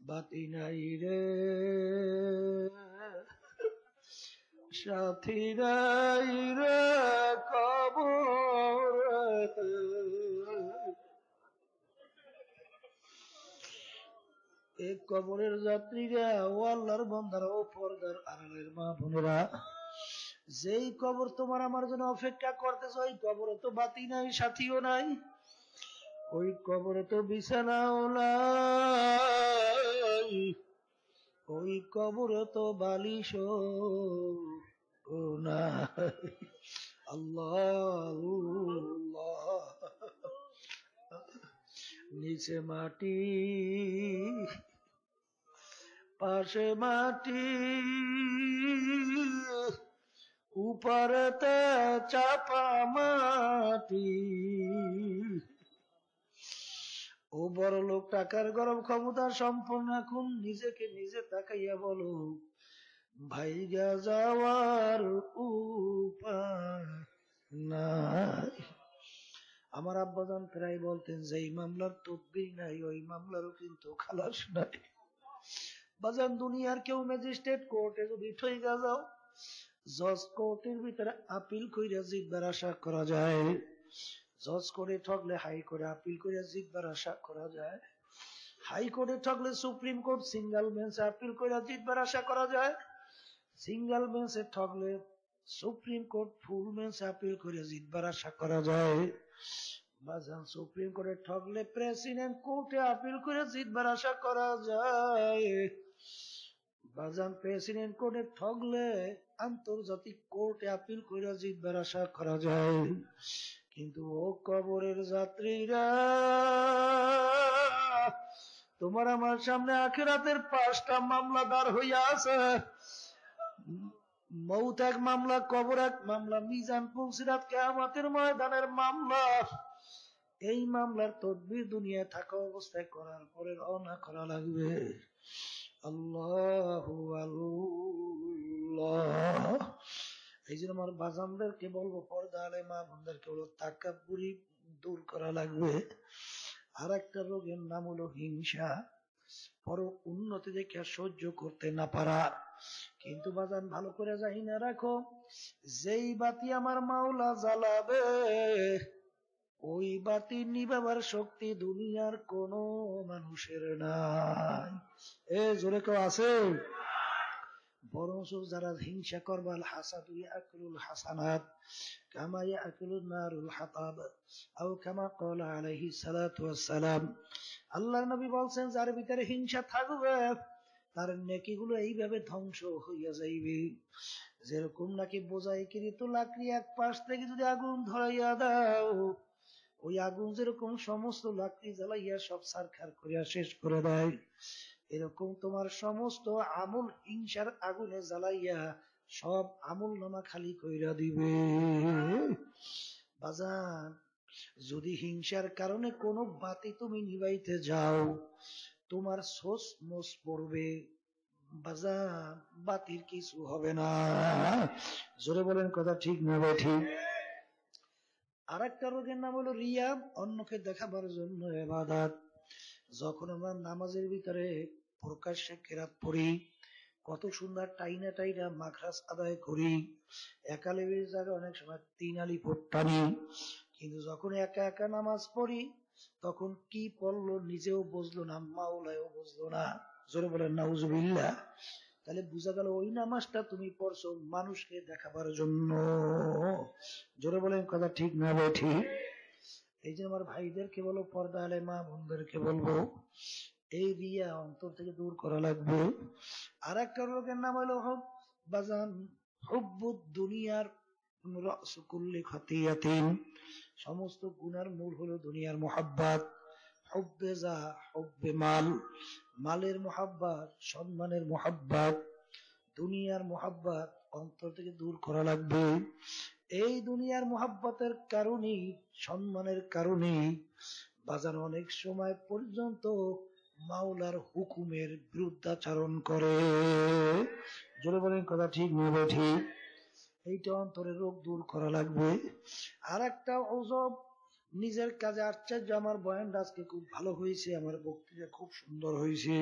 বাতি নাই রে সাথী নাই রে কবর, এই কবরের যাত্রীরা ও আল্লাহর বান্দারা ও পর্দার আড়ালের মা বোনেরা, যেই কবর তোমার আমার জন্য অপেক্ষা করতেছে, ওই কবরে তো বাতি নাই সাথীও নাই, ওই কবরে তো বিছানাও নাই, ওই কবরে তো বালিশও নাই। আল্লাহ নিচে মাটি পাশে মাটি, উপরেতে চাপা মাটি। ও বড় লোক, টাকার গরম ক্ষমতা সম্পন্ন, এখন নিজেকে নিজে তাকাইয়া বলো ভাইগা যাওয়ার উপায় নাই। আমার আব্বাজান প্রায় বলতেন যে এই মামলার তদবির নাই, ওই মামলারও কিন্তু খালাস নাই। বাজান দুনিয়ার কেউ ম্যাজিস্ট্রেট কোর্টে যদি ঠইগা যাও, জজ কোর্টের ভিতরে আপিল কইরা জিতবার আশা করা যায়, জজ কোর্টে ঠকলে হাইকোর্টে আপিল কইরা জিতবার আশা করা যায়, হাইকোর্টে ঠকলে সুপ্রিম কোর্ট সিঙ্গেল বেঞ্চে আপিল কইরা জিতবার আশা করা যায়, সিঙ্গেল বেঞ্চে ঠকলে সুপ্রিম কোর্ট ফুল বেঞ্চে আপিল করে জিতবার আশা করা যায়। বাজান সুপ্রিম কোর্টে ঠকলে প্রেসিডেন্ট কোর্টে আপিল করে জিতবার আশা করা যায়। বাজান প্রেসিডেন্ট কোর্টে ঠকলে আন্তর্জাতিক কোর্টে আপিল করে জিতবার আশা করা যায়। কিন্তু ও কবরের যাত্রীরা, তোমার আমার সামনে আখিরাতের 5টা মামলা দাঁড় হইয়া আছে। মৌত এক মামলা, কবর এক মামলা, মিজান পুলসিরাত কিয়ামতের ময়দানের মামলা। এই মামলার তদবির দুনিয়ায় থাকা অবস্থায় করার পরে রওনা করা লাগবে। আল্লাহু আল্লাহ। এই জন্য আমার বাজানদেরকে বলবো, পর্দা আলে মা বোনদেরকে বলবো, তাকাব্বুরি দূর করা লাগবে। আর একটা রোগের নাম হলো হিংসা, পর উন্নতি দেখে সহ্য করতে না পারা। কিন্তু বাজান ভালো করে যাই না রাখো, যেই বাতি আমার মাওলা জ্বালাবে, ওই বাতি নিভাবার শক্তি দুনিয়ার কোন মানুষের নাই। জোরে কেউ আছে? বরঞ্চ যারা হিংসা করবাল হাসাদু ইয়াকুলুল হাসানাত কামা ইয়াকুলুন নারুল হাতাব আও কামা ক্বালা আলাইহিস সালাতু ওয়াস সালাম। আল্লাহর নবী বলছেন, যার ভিতরে হিংসা থাকবে তার নেকিগুলো এইভাবে ধ্বংস হইয়া যাইবে, যেরকম নাকি বোঝাইকৃত লাকড়ি এক পাশ থেকে যদি আগুন ধরাইয়া দাও, ওই আগুন যেরকম সমস্ত লাকড়ি জ্বালাইয়া সব ছারখার করিয়া শেষ করে দেয়, এরকম তোমার সমস্ত আমল হিংসার আগুনে জ্বালাইয়া সব আমল নামা খালি কইরা দিবে। বাজান, যদি হিংসার কারণে কোনো বাতি তুমি নিভাইতে যাও, তোমার সোস মোস পড়বে, বাজান বাতির কিছু হবে না। জোরে বলেন কথা ঠিক না ভাই? ঠিক। আর একটা রোগের নাম হলো রিয়া, অন্যকে দেখাবার জন্য ইবাদত। যখন আমরা নামাজের ভিতরে প্রকাশ্যে কেরাত পড়ি, কত সুন্দর টাইনা টাইনা মাখরাজ আদায় করি, একালেবের জায়গায় অনেক সময় 3 আলিফ টানি, কিন্তু যখন একা একা নামাজ পড়ি তখন কি পড়লো নিজেও বুঝলো না, মাওলায়ও বুঝলো না। জোরে বলেন নাউজুবিল্লাহ। তাহলে বোঝা গেল ওই নামাজটা তুমি পড়ছো মানুষকে দেখাবার জন্য। জোরে বলেন কথা ঠিক না ভাই? ঠিক। এই যে আমার ভাইদেরকে বলো, পর্দা আলে মা বোনদেরকে বলবো, এই রিয়া অন্তর থেকে দূর করা লাগবে। আর একটা রোগের নাম হলো বাজান হুব্বুদ দুনিয়ার রাসু কুল্লি খাতিয়াতিন, সমস্ত গুনার মূল হলো দুনিয়ার মুহাব্বত। হুব্বে যা হুব্বে মাল, মালের মুহাব্বত, সম্মানের মুহাব্বত, দুনিয়ার মুহাব্বত অন্তর থেকে দূর করা লাগবে। এই দুনিয়ার মুহাব্বতের কারণে, সম্মানের কারণে বাজার অনেক সময় পর্যন্ত মাওলার হুকুমের বিরুদ্ধাচরণ করে। জোরে বলেন কথা ঠিক না ভাই? ঠিক। এইটা অন্তরের রোগ দূর করা লাগবে। আর একটা ওজব, নিজের কাজে আশ্চর্য, আমার বয়ানটা আজকে খুব ভালো হয়েছে, আমার বক্তৃতা খুব সুন্দর হয়েছে,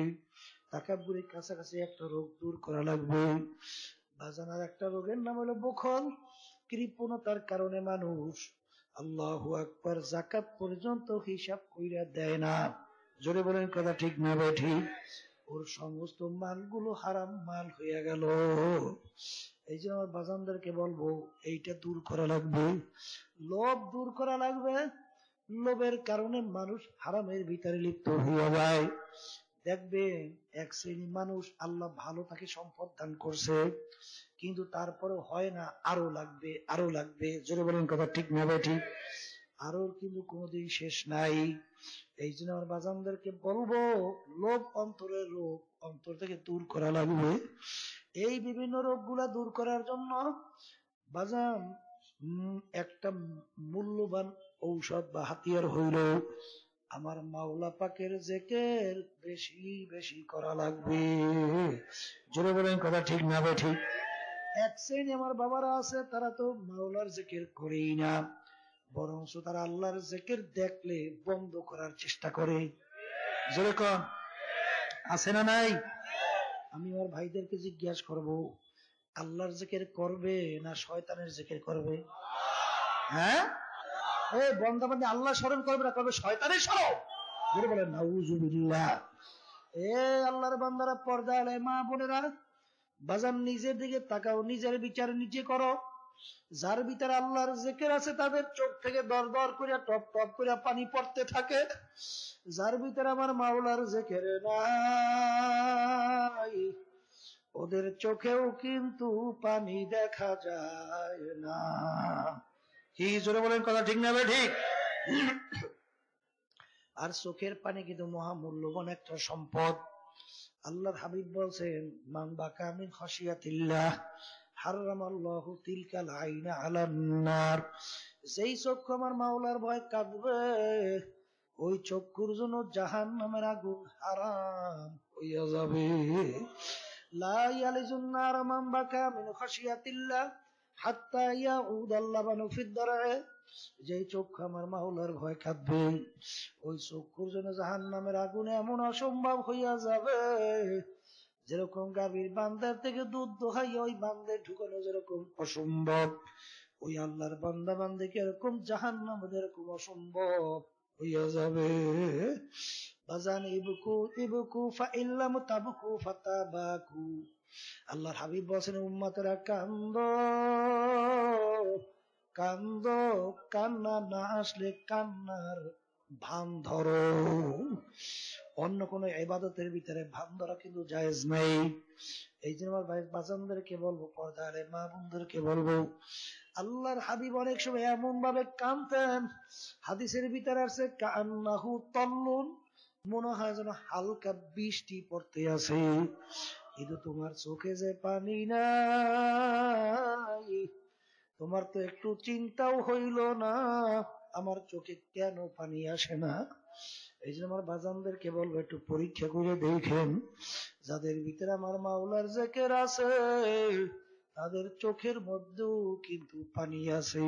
তাকাব্বুরের কাছাকাছি একটা রোগ দূর করা লাগবে। বাজান আর একটা রোগের নাম হলো বখল, কৃপণতার কারণে মানুষ আল্লাহু আকবার যাকাত পর্যন্ত হিসাব কইরা দেয় না। জোরে বলেন কথা ঠিক না ভাই? ঠিক। ওর সমস্ত মালগুলো হারাম মাল হইয়া গেল। এই যে আমার বাজানদেরকে বলবো, এইটা দূর করা লাগবে। লোভ দূর করা লাগবে। লোভের কারণে মানুষ হারামের ভিতরে লিপ্ত হইয়া যায়। দেখবেন এক শ্রেণী মানুষ আল্লাহ ভালো তাকে সম্পদ দান করছে, কিন্তু তারপরে হয় না, আরো লাগবে, আরো লাগবে। জোরে বলেন কথা ঠিক না ভাই? ঠিক। আরো কিন্তু কোনোদিন শেষ নাই। এই জন্য আমার বাজানদেরকে বলবো, লোভ অন্তরের রোগ, অন্তর থেকে দূর করা লাগবে। এই বিভিন্ন রোগগুলা দূর করার জন্য বাজান একটা মূল্যবান ঔষধ বা হাতিয়ার হইল আমার মাওলা পাকের জিকির বেশি বেশি করা লাগবে। জোরে বলেন কথা ঠিক না ভাই? ঠিক। এক শ্রেণী আমার বাবারা আছে, তারা তো মাওলার জিকির করেই না, বরঞ্চ তারা আল্লাহর জিকির দেখলে বন্ধ করার চেষ্টা করে। জোরে কোন আছে না নাই? আমি আমার ভাইদেরকে জিজ্ঞাসা করব, আল্লাহর জিকির করবে না শয়তানের জিকির করবে? হ্যাঁ, এই বন্দাবান্দি আল্লাহ স্মরণ করবে না করবে শয়তানের স্মরণ? জোরে বলেন নাউজুবিল্লাহ। এ আল্লাহর বান্দারা, পর্দা আলে মা বোনেরা, বাজান নিজের দিকে তাকাও, নিজের বিচার নিজে করো। যার ভিতরে আল্লাহর জিকির আছে তাদের চোখ থেকে দর দর করে টপ টপ করে পানি পড়তে থাকে। যার ভিতরে আমার মাওলার জিকির নাই, ওদের চোখেও কিন্তু পানি দেখা যায় না। কি জোরে বলেন কথা ঠিক না ভাই? ঠিক। আর চোখের পানি কিন্তু মহামূল্যবান একটা সম্পদ। আল্লাহর হাবিব বলছেন, মান বাকা মিন খাশিয়াতিল্লাহ হারামাল্লাহু তিলকাল আইনা আলান নার। যেই চক্ষু আমার মাওলার ভয় কাঁদবে, ওই চক্ষুর জন্য জাহান্নামের আগুন হারাম হইয়া যাবে। লা ইয়ালিজুন নার মান বাকা মিন খাশিয়াতিল্লাহ হাত্তা ইয়াউদাল লাবানু ফিদ দারআ। যেই চক্ষু আমার মাওলার ভয় কাঁদবে, ওই চক্ষুর জন্য জাহান্নামের আগুনে এমন অসম্ভব হইয়া যাবে, যেরকম গাভীর বান্দার থেকে দুধ দোহাইয়া ওই বান্দে ঢুকানো যেরকম অসম্ভব, ওই আল্লাহর বান্দা বান্দিকে এরকম জাহান্নাম এরকম অসম্ভব হইয়া যাবে। বাজান ইবকু ইবকু ফাইল্লাম তাবকু ফাতাবাকু। আল্লাহর হাবিব বলেন উম্মতেরা কান্দ কান্দ, কান্না না আসলে কান্নার ভান ধরো। অন্য কোন ইবাদতের ভিতরে ভান ধরা কিন্তু জায়েজ নাই। এই জন্য আমার ভাই বাজানদেরকে বলবো, পর্দার মা বোনদেরকে বলবো, আল্লাহর হাবিব অনেক সময় এমন ভাবে কাঁদতেন, হাদিসের ভিতরে আছে কান্নাহু তল্লুন, মনে হয় যেন হালকা বৃষ্টি পড়তে আছে। কিন্তু তোমার চোখে যে পানি নাই, তোমার তো একটু চিন্তাও হইল না আমার চোখে কেন পানি আসে না। এই জন্য আমার বাজানদেরকে বলবো একটু পরীক্ষা করে দেখেন, যাদের ভিতরে আমার মাওলার জিকির আছে তাদের চোখের মধ্যেও কিন্তু পানি আছে।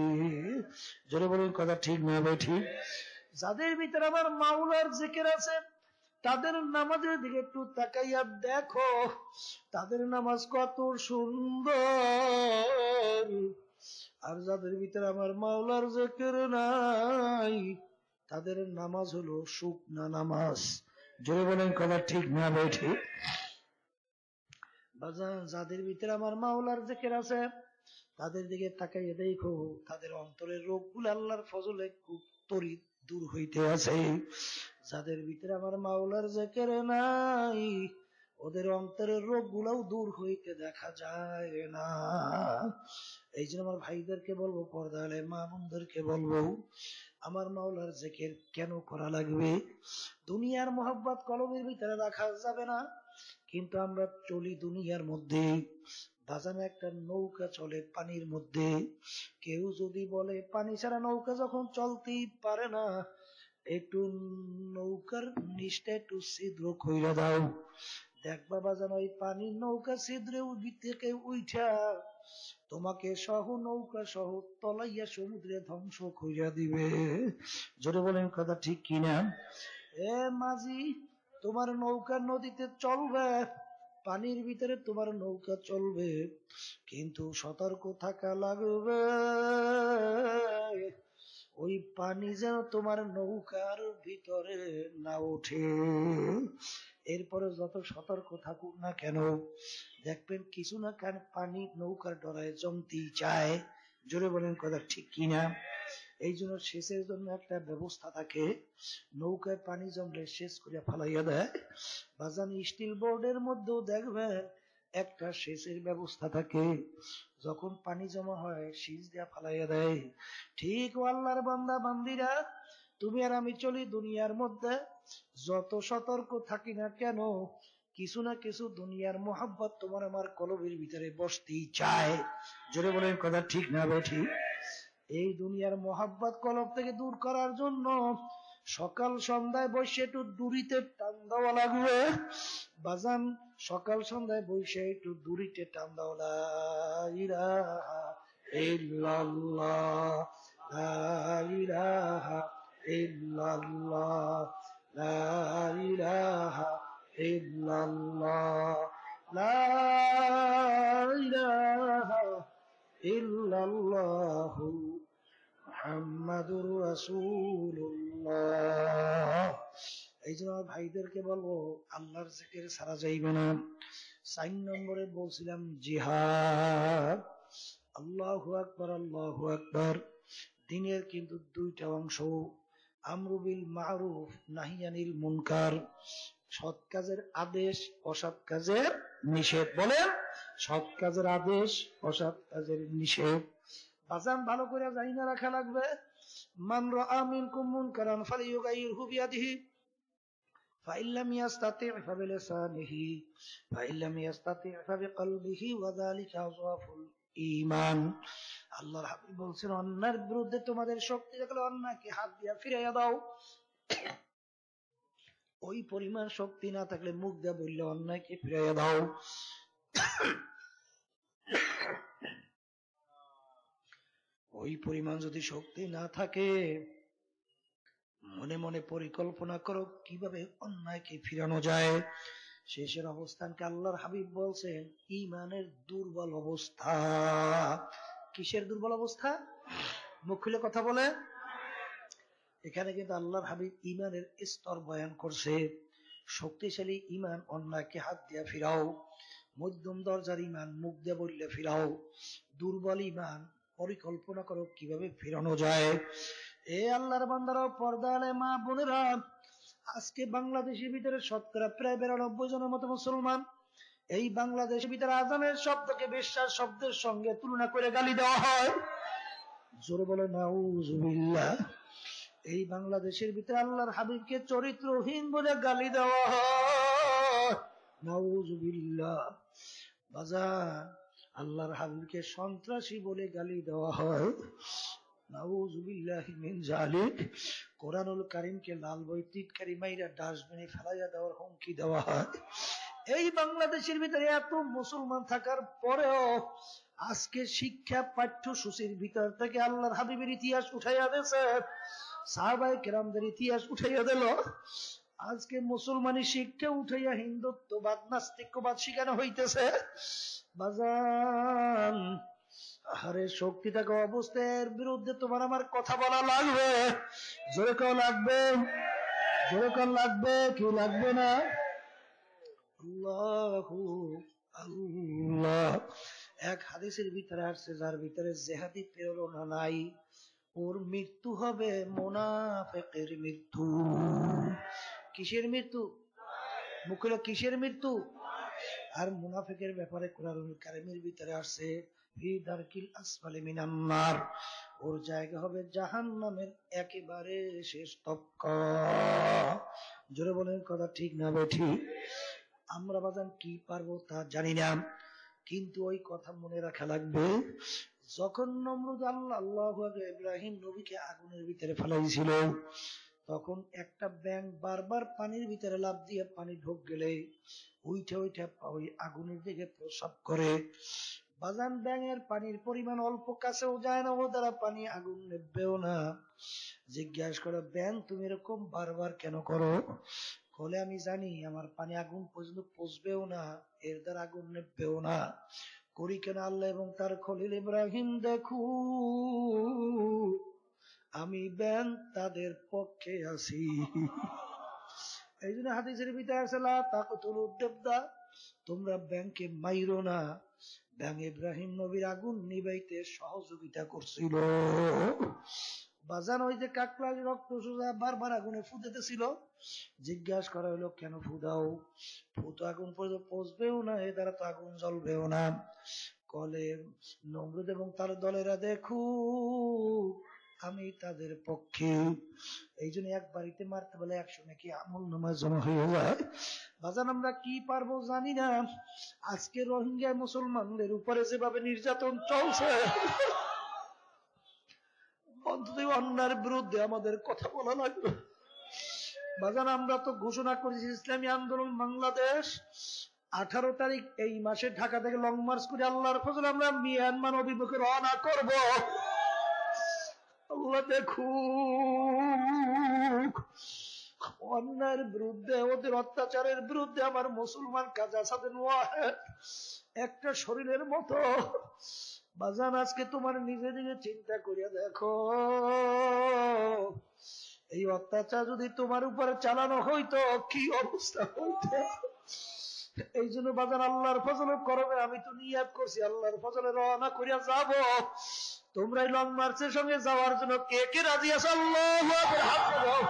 জোরে বলেন কথা ঠিক না ভাই ঠিক? যাদের ভিতরে আমার মাওলার জিকির আছে তাদের নামাজের দিকে একটু তাকাইয়া দেখো, তাদের নামাজ কত সুন্দর। আর যাদের ভিতরে আমার মাওলার জিকির নাই তাদের নামাজ হলো শুকনা নামাজ। জোরে বলেন কথা ঠিক না ভাই ঠিক? যাদের ভিতরে আমার মাওলার জিকির আছে তাদের দিকে তাকাইয়া দেখো, তাদের অন্তরের রোগগুলো আল্লাহর ফজলে খুব তড়িৎ দূর হইতে আছে। যাদের ভিতরে আমার মাওলার জিকির নাই ওদের অন্তরের রোগগুলোও দূর হইতে দেখা যায় না। এই জন্য আমার ভাইদেরকে বলবো, পর্দালে মা বোনদেরকে বলবো, আমার মাওলার জিকির কেন করা লাগবে? দুনিয়ার মোহাব্বত কলমের ভিতরে রাখা যাবে না, কিন্তু আমরা চলি দুনিয়ার মধ্যে। বাজানো একটা নৌকা চলে পানির মধ্যে, কেউ যদি বলে পানি ছাড়া নৌকা যখন চলতেই পারে না, একটু নৌকার নিচটা একটু ছিদ্র কইরা দাও, দেখবা বাজানো ওই পানির নৌকা ছিদ্রে থেকে উঠা তোমাকে সহ নৌকা সহ তলাইয়া সমুদ্রে ধ্বংস কইরা দিবে। জোরে বলেন কথা ঠিক কিনা? এ মাঝি, তোমার নৌকা নদীতে চলবে, পানির ভিতরে তোমার নৌকা চলবে, কিন্তু সতর্ক থাকা লাগবে ওই পানি যেন তোমার নৌকার ভিতরে না ওঠে। এরপরে যত সতর্ক থাকুক না কেন, দেখবেন কিছু না কেন পানি নৌকার ডরায় জমতেই চায়। জোরে বলেন কথা ঠিক কিনা? এই জন্য সেচের জন্য একটা ব্যবস্থা থাকে, নৌকায় পানি জমলে সেচ করে ফালাইয়া দেয়। বাজান স্টিল বোর্ডের মধ্যেও দেখবেন একটা সেচের ব্যবস্থা থাকে, যখন পানি জমা হয় সেচ দিয়া ফালাইয়া দেয়। ঠিক আল্লাহর বান্দা বান্দিরা, তুমি আর আমি চলি দুনিয়ার মধ্যে, যত সতর্ক থাকি না কেন কিছু না কিছু দুনিয়ার মোহাব্বত তোমার আমার কলবের ভিতরে বসতেই চায়। জোরে বলেন কথা ঠিক না ভাই ঠিক? এই দুনিয়ার মোহাব্বত কলব থেকে দূর করার জন্য সকাল সন্ধ্যায় বসে একটু দূরিতে টান দেওয়া লাগবে। বাজান সকাল সন্ধ্যায় বসে একটু দূরিতে টান দেওয়া, লা ইলাহা ইল্লাল্লাহ, লা ইলাহা ইল্লাল্লাহ, লা ইলাহা ইল্লাল্লাহ, লা ইলাহা ইল্লাল্লাহু মুহাম্মাদুর রাসূলুল্লাহ। এই জন্য ভাইদেরকে বলবো আল্লাহর জিকির ছাড়া যাইবে না। 4 নম্বরে বলছিলাম জিহাদ। আল্লাহু আকবার, আল্লাহু আকবার। দিনের কিন্তু দুইটা অংশ, আমরু বিল মারুফ নাহি আনিল মুনকার, সৎ কাজের আদেশ অসৎ কাজের নিষেধ। বলেন, সৎ কাজের আদেশ অসৎ কাজের নিষেধ। বাজান ভালো করে জানি না রাখা লাগবে। মান রাআ মিনকুম মুনকারান ফালিয়ুগাইয়িরহু বিয়াদিহি ফাইল্লাম ইয়াস্তাতি' ফাবিলিসানিহি ফাইল্লাম ইয়াস্তাতি' ফাবিকলবিহি ওয়া যালিকা আযওয়াফুল ঈমান। আল্লাহর হাবিব বলছেন, অন্যায়ের বিরুদ্ধে তোমাদের শক্তি থাকলে অন্যায়কে হাত দিয়া ফিরাইয়া দাও। ওই পরিমাণ শক্তি না থাকলে মুখ দিয়া বললে অন্যায়কে ফিরাইয়া দাও। ওই পরিমাণ যদি শক্তি না থাকে, মনে মনে পরিকল্পনা করো কিভাবে অন্যায়কে ফিরানো যায়। শেষের অবস্থানকে আল্লাহর হাবিব বলছেন ইমানের দুর্বল অবস্থা। কিসের দুর্বল অবস্থা? মুখ খুলে কথা বলে। এখানে কিন্তু আল্লাহর হাবিব ইমানের স্তর বয়ান করছে। শক্তিশালী ইমান অন্যকে হাত দিয়া ফিরাও, মধ্যম দরজার ইমান মুখ দিয়ে বললে ফিরাও, দুর্বল ইমান পরিকল্পনা করো কিভাবে ফিরানো যায়। এ আল্লাহর বান্দারাও, পর্দালে মা বোনেরা, আজকে বাংলাদেশের ভিতরে শতকরা প্রায় 92 জনের মতো মুসলমান। এই বাংলাদেশের ভিতরে আজানের শব্দকে বিশ্বাস শব্দের সঙ্গে তুলনা করে গালি দেওয়া হয়। জোরে বলে নাউজুবিল্লাহ। এই বাংলাদেশের ভিতরে আল্লাহর হাবিবকে চরিত্রহীন বলে গালি দেওয়া হয়। নাউজুবিল্লাহ। বাজার, আল্লাহর হাবিবকে সন্ত্রাসী বলে গালি দেওয়া হয়। নাউজুবিল্লাহি মিন যালিক। কোরআনুল কারীমকে লাল বই টিটকারি মাইরা ডাস্টবিনে ফেলাইয়া দেওয়ার হুমকি দেওয়া হয়। এই বাংলাদেশের ভিতরে এত মুসলমান থাকার পরেও আজকে শিক্ষা পাঠ্যসূচির ভিতর থেকে আল্লাহর হাবিবের ইতিহাস উঠাইয়া দিয়েছে, সাহাবায়ে কেরামদের ইতিহাস উঠাইয়া দিল। আজকে মুসলমানি শিক্ষা উঠাইয়া হিন্দুত্ববাদ নাস্তিক্যবাদ শিখানো হইতেছে। বাজান, আরে শক্তি থাকা অবস্থার বিরুদ্ধে তোমার আমার কথা বলা লাগবে। জোরে কেউ লাগবে, জোরে কেউ লাগবে, কেউ লাগবে না। আল্লাহু আল্লাহ। এক হাদিসের ভিতরে আসছে, যার ভিতরে জেহাদি প্রেরণা নাই ওর মৃত্যু হবে মুনাফিকের মৃত্যু। কিসের মৃত্যু? মুখে কিসের মৃত্যু? আর মুনাফিকের ব্যাপারে কোরআনুল কারীমের ভিতরে আসছে, ফি দারকিল আসফালি মিনান নার, ওর জায়গা হবে জাহান্নামের একেবারে শেষ তবকা। জোরে বলেন কথা ঠিক না বেঠিক? আমরা বাজান কি পারবো তা জানি না, কিন্তু ওই কথা মনে রাখা লাগবে। যখন নমরুদ আল্লাহু আকবার ইব্রাহিম নবীকে আগুনের ভিতরে ফেলাইছিল, তখন একটা ব্যাঙ বারবার পানির ভিতরে লাফ দিয়ে পানি ঢোক গেলে উইঠা উইঠা ওই আগুনের দিকে প্রসাব করে। বাজান, ব্যাঙের পানির পরিমাণ অল্প, কাছেও যায় না, ও দ্বারা পানি আগুন নেবেও না। জিজ্ঞাসা করো, ব্যাঙ তুমি এরকম বারবার কেন করো? বলে, আমি জানি আমার পানি আগুন পর্যন্ত পৌঁছবেও না, এর দ্বারা আগুন নেবেও না। করি কেন? আল্লাহ এবং তার খলিল ইব্রাহিম দেখু আমি ব্যাঙ তাদের পক্ষে আছি। এই জন্য হাদিসের ভিতরে আছে, লা তাকতুলুদ দাবদা, তোমরা ব্যাঙকে মাইরো না। ব্যাঙ ইব্রাহিম নবীর আগুন নিবাইতে সহযোগিতা করছিল। বাজান, ওই যে কাকড়া রক্ত সোজা বারবার আগুনে ফুটেতেছিল, জিজ্ঞাসা করা হলো কেন ফুদাও? ফুটো আগুন পর্যন্ত পৌঁছবেও না, এ দ্বারা তো আগুন জ্বলবেও না। কলে, নমরুদ এবং তার দলেরা দেখু আমি তাদের পক্ষে। এই জন্য এক বাড়িতে মারতে বলে 100 নাকি আমল নামায় জমা হয়ে যায়। বাজান, আমরা কি পারবো জানি না। আজকে রোহিঙ্গা মুসলমানদের উপরে যেভাবে নির্যাতন চলছে, অন্তত অন্যায়ের বিরুদ্ধে আমাদের কথা বলা লাগবে। বাজান, আমরা তো ঘোষণা করেছি ইসলামী আন্দোলন বাংলাদেশ 18 তারিখ এই মাসে ঢাকা থেকে লং মার্চ করে আল্লাহর ফজলে আমরা মিয়ানমার অভিমুখে রওনা করব। আল্লাহ দেখুক, অন্যায়ের বিরুদ্ধে, ওদের অত্যাচারের বিরুদ্ধে আমার মুসলমান কাজা সাদেন ওয়াহেদ একটা শরীরের মতো। বাজান, আজকে তোমার নিজে নিজে চিন্তা করিয়া দেখো, এই অত্যাচার যদি তোমার উপরে চালানো হইতো কি অবস্থা হইতো। এই জন্য বাজান, আল্লাহর ফজলে করবে, আমি তো নিয়াত করছি আল্লাহর ফজলে রওনা করিয়া যাব। তোমরা লং মার্চের সঙ্গে যাওয়ার জন্য কে কে রাজি আছো? আল্লাহু আকবার,